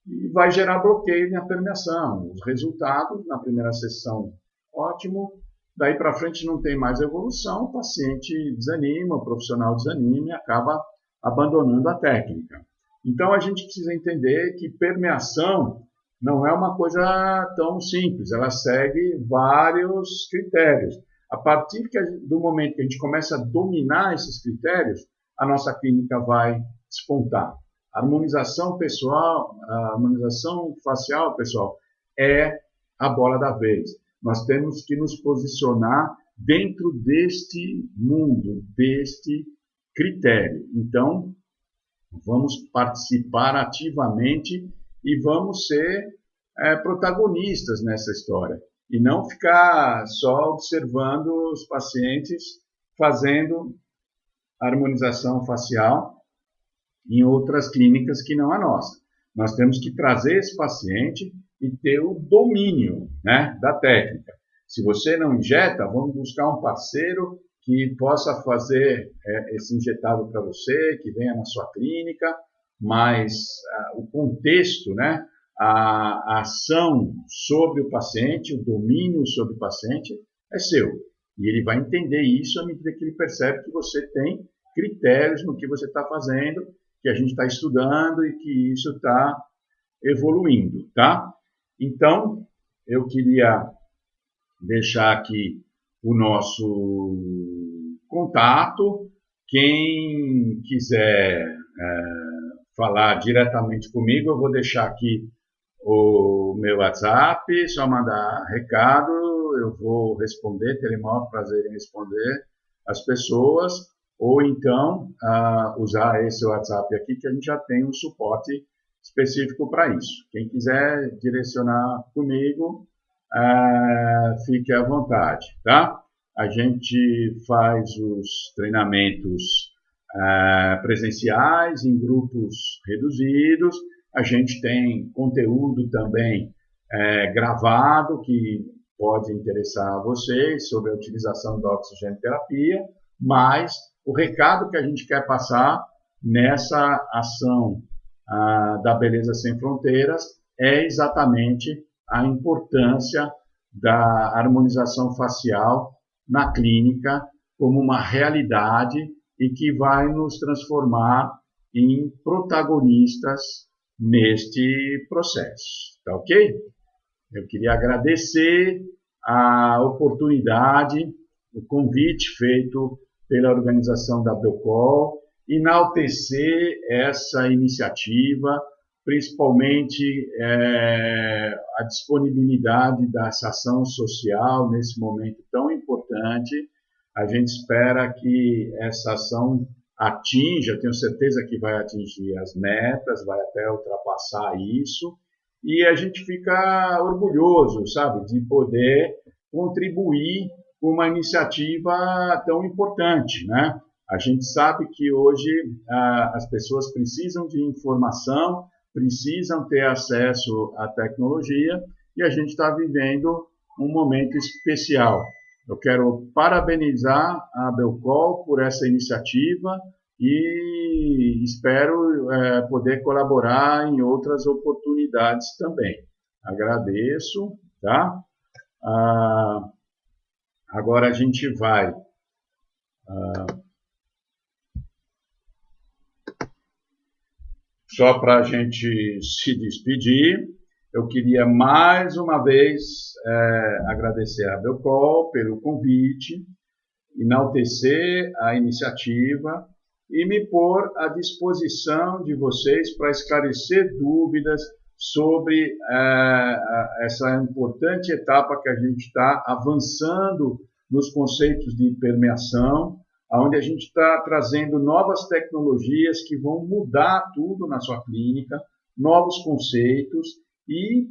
e vai gerar bloqueio na permeação. Os resultados na primeira sessão, ótimo, daí para frente não tem mais evolução, o paciente desanima, o profissional desanima e acaba abandonando a técnica. Então a gente precisa entender que permeação não é uma coisa tão simples, ela segue vários critérios. A partir do momento que a gente começa a dominar esses critérios, a nossa clínica vai despontar. A harmonização pessoal, a harmonização facial, pessoal, é a bola da vez. Nós temos que nos posicionar dentro deste mundo, deste critério. Então, vamos participar ativamente e vamos ser protagonistas nessa história. E não ficar só observando os pacientes fazendo harmonização facial em outras clínicas que não a nossa. Nós temos que trazer esse paciente e ter o domínio, né, da técnica. Se você não injeta, vamos buscar um parceiro que possa fazer esse injetável para você, que venha na sua clínica, mas o contexto, né, a ação sobre o paciente, o domínio sobre o paciente é seu. E ele vai entender isso à medida que ele percebe que você tem critérios no que você está fazendo, que a gente está estudando e que isso está evoluindo, tá? Então, eu queria deixar aqui o nosso contato. Quem quiser falar diretamente comigo, eu vou deixar aqui o meu WhatsApp, só mandar recado, eu vou responder, terei o maior prazer em responder as pessoas, ou então usar esse WhatsApp aqui, que a gente já tem um suporte específico para isso. Quem quiser direcionar comigo, fique à vontade, tá? A gente faz os treinamentos presenciais em grupos reduzidos, a gente tem conteúdo também gravado que pode interessar a vocês sobre a utilização da oxigenoterapia, mas o recado que a gente quer passar nessa ação da Beleza Sem Fronteiras é exatamente a importância da harmonização facial na clínica como uma realidade e que vai nos transformar em protagonistas neste processo, tá ok? Eu queria agradecer a oportunidade, o convite feito pela organização da Belcol, enaltecer essa iniciativa, principalmente a disponibilidade dessa ação social nesse momento tão importante. A gente espera que essa ação atinja, tenho certeza que vai atingir as metas, vai até ultrapassar isso, e a gente fica orgulhoso, sabe, de poder contribuir com uma iniciativa tão importante, né? A gente sabe que hoje as pessoas precisam de informação, precisam ter acesso à tecnologia, e a gente está vivendo um momento especial. Eu quero parabenizar a Belcol por essa iniciativa e espero poder colaborar em outras oportunidades também. Agradeço, tá? Agora a gente vai só para a gente se despedir, eu queria mais uma vez agradecer a Belcol pelo convite, enaltecer a iniciativa e me pôr à disposição de vocês para esclarecer dúvidas sobre essa importante etapa que a gente está avançando nos conceitos de permeação, onde a gente está trazendo novas tecnologias que vão mudar tudo na sua clínica, novos conceitos e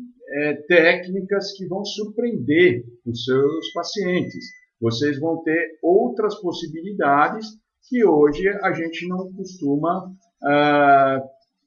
técnicas que vão surpreender os seus pacientes. Vocês vão ter outras possibilidades que hoje a gente não costuma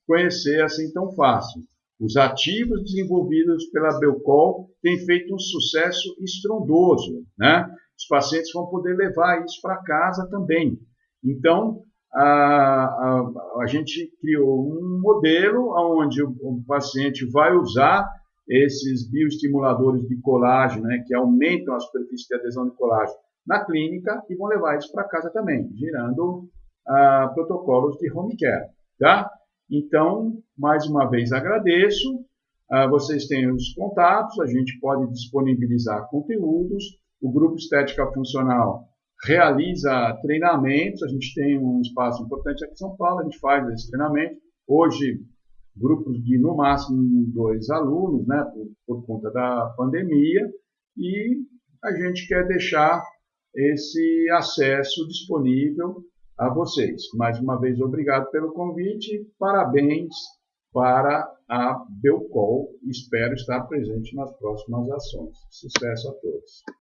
conhecer assim tão fácil. Os ativos desenvolvidos pela Belcol têm feito um sucesso estrondoso, né? Os pacientes vão poder levar isso para casa também. Então, a gente criou um modelo onde o paciente vai usar esses bioestimuladores de colágeno, né, que aumentam a superfície de adesão de colágeno na clínica e vão levar isso para casa também, gerando protocolos de home care. Tá? Então, mais uma vez agradeço. Vocês têm os contatos, a gente pode disponibilizar conteúdos. O Grupo Estética Funcional realiza treinamentos, a gente tem um espaço importante aqui em São Paulo, a gente faz esse treinamento. Hoje, grupos de no máximo 2 alunos, né, por conta da pandemia, e a gente quer deixar esse acesso disponível a vocês. Mais uma vez, obrigado pelo convite, parabéns para a Belcol, espero estar presente nas próximas ações. Sucesso a todos.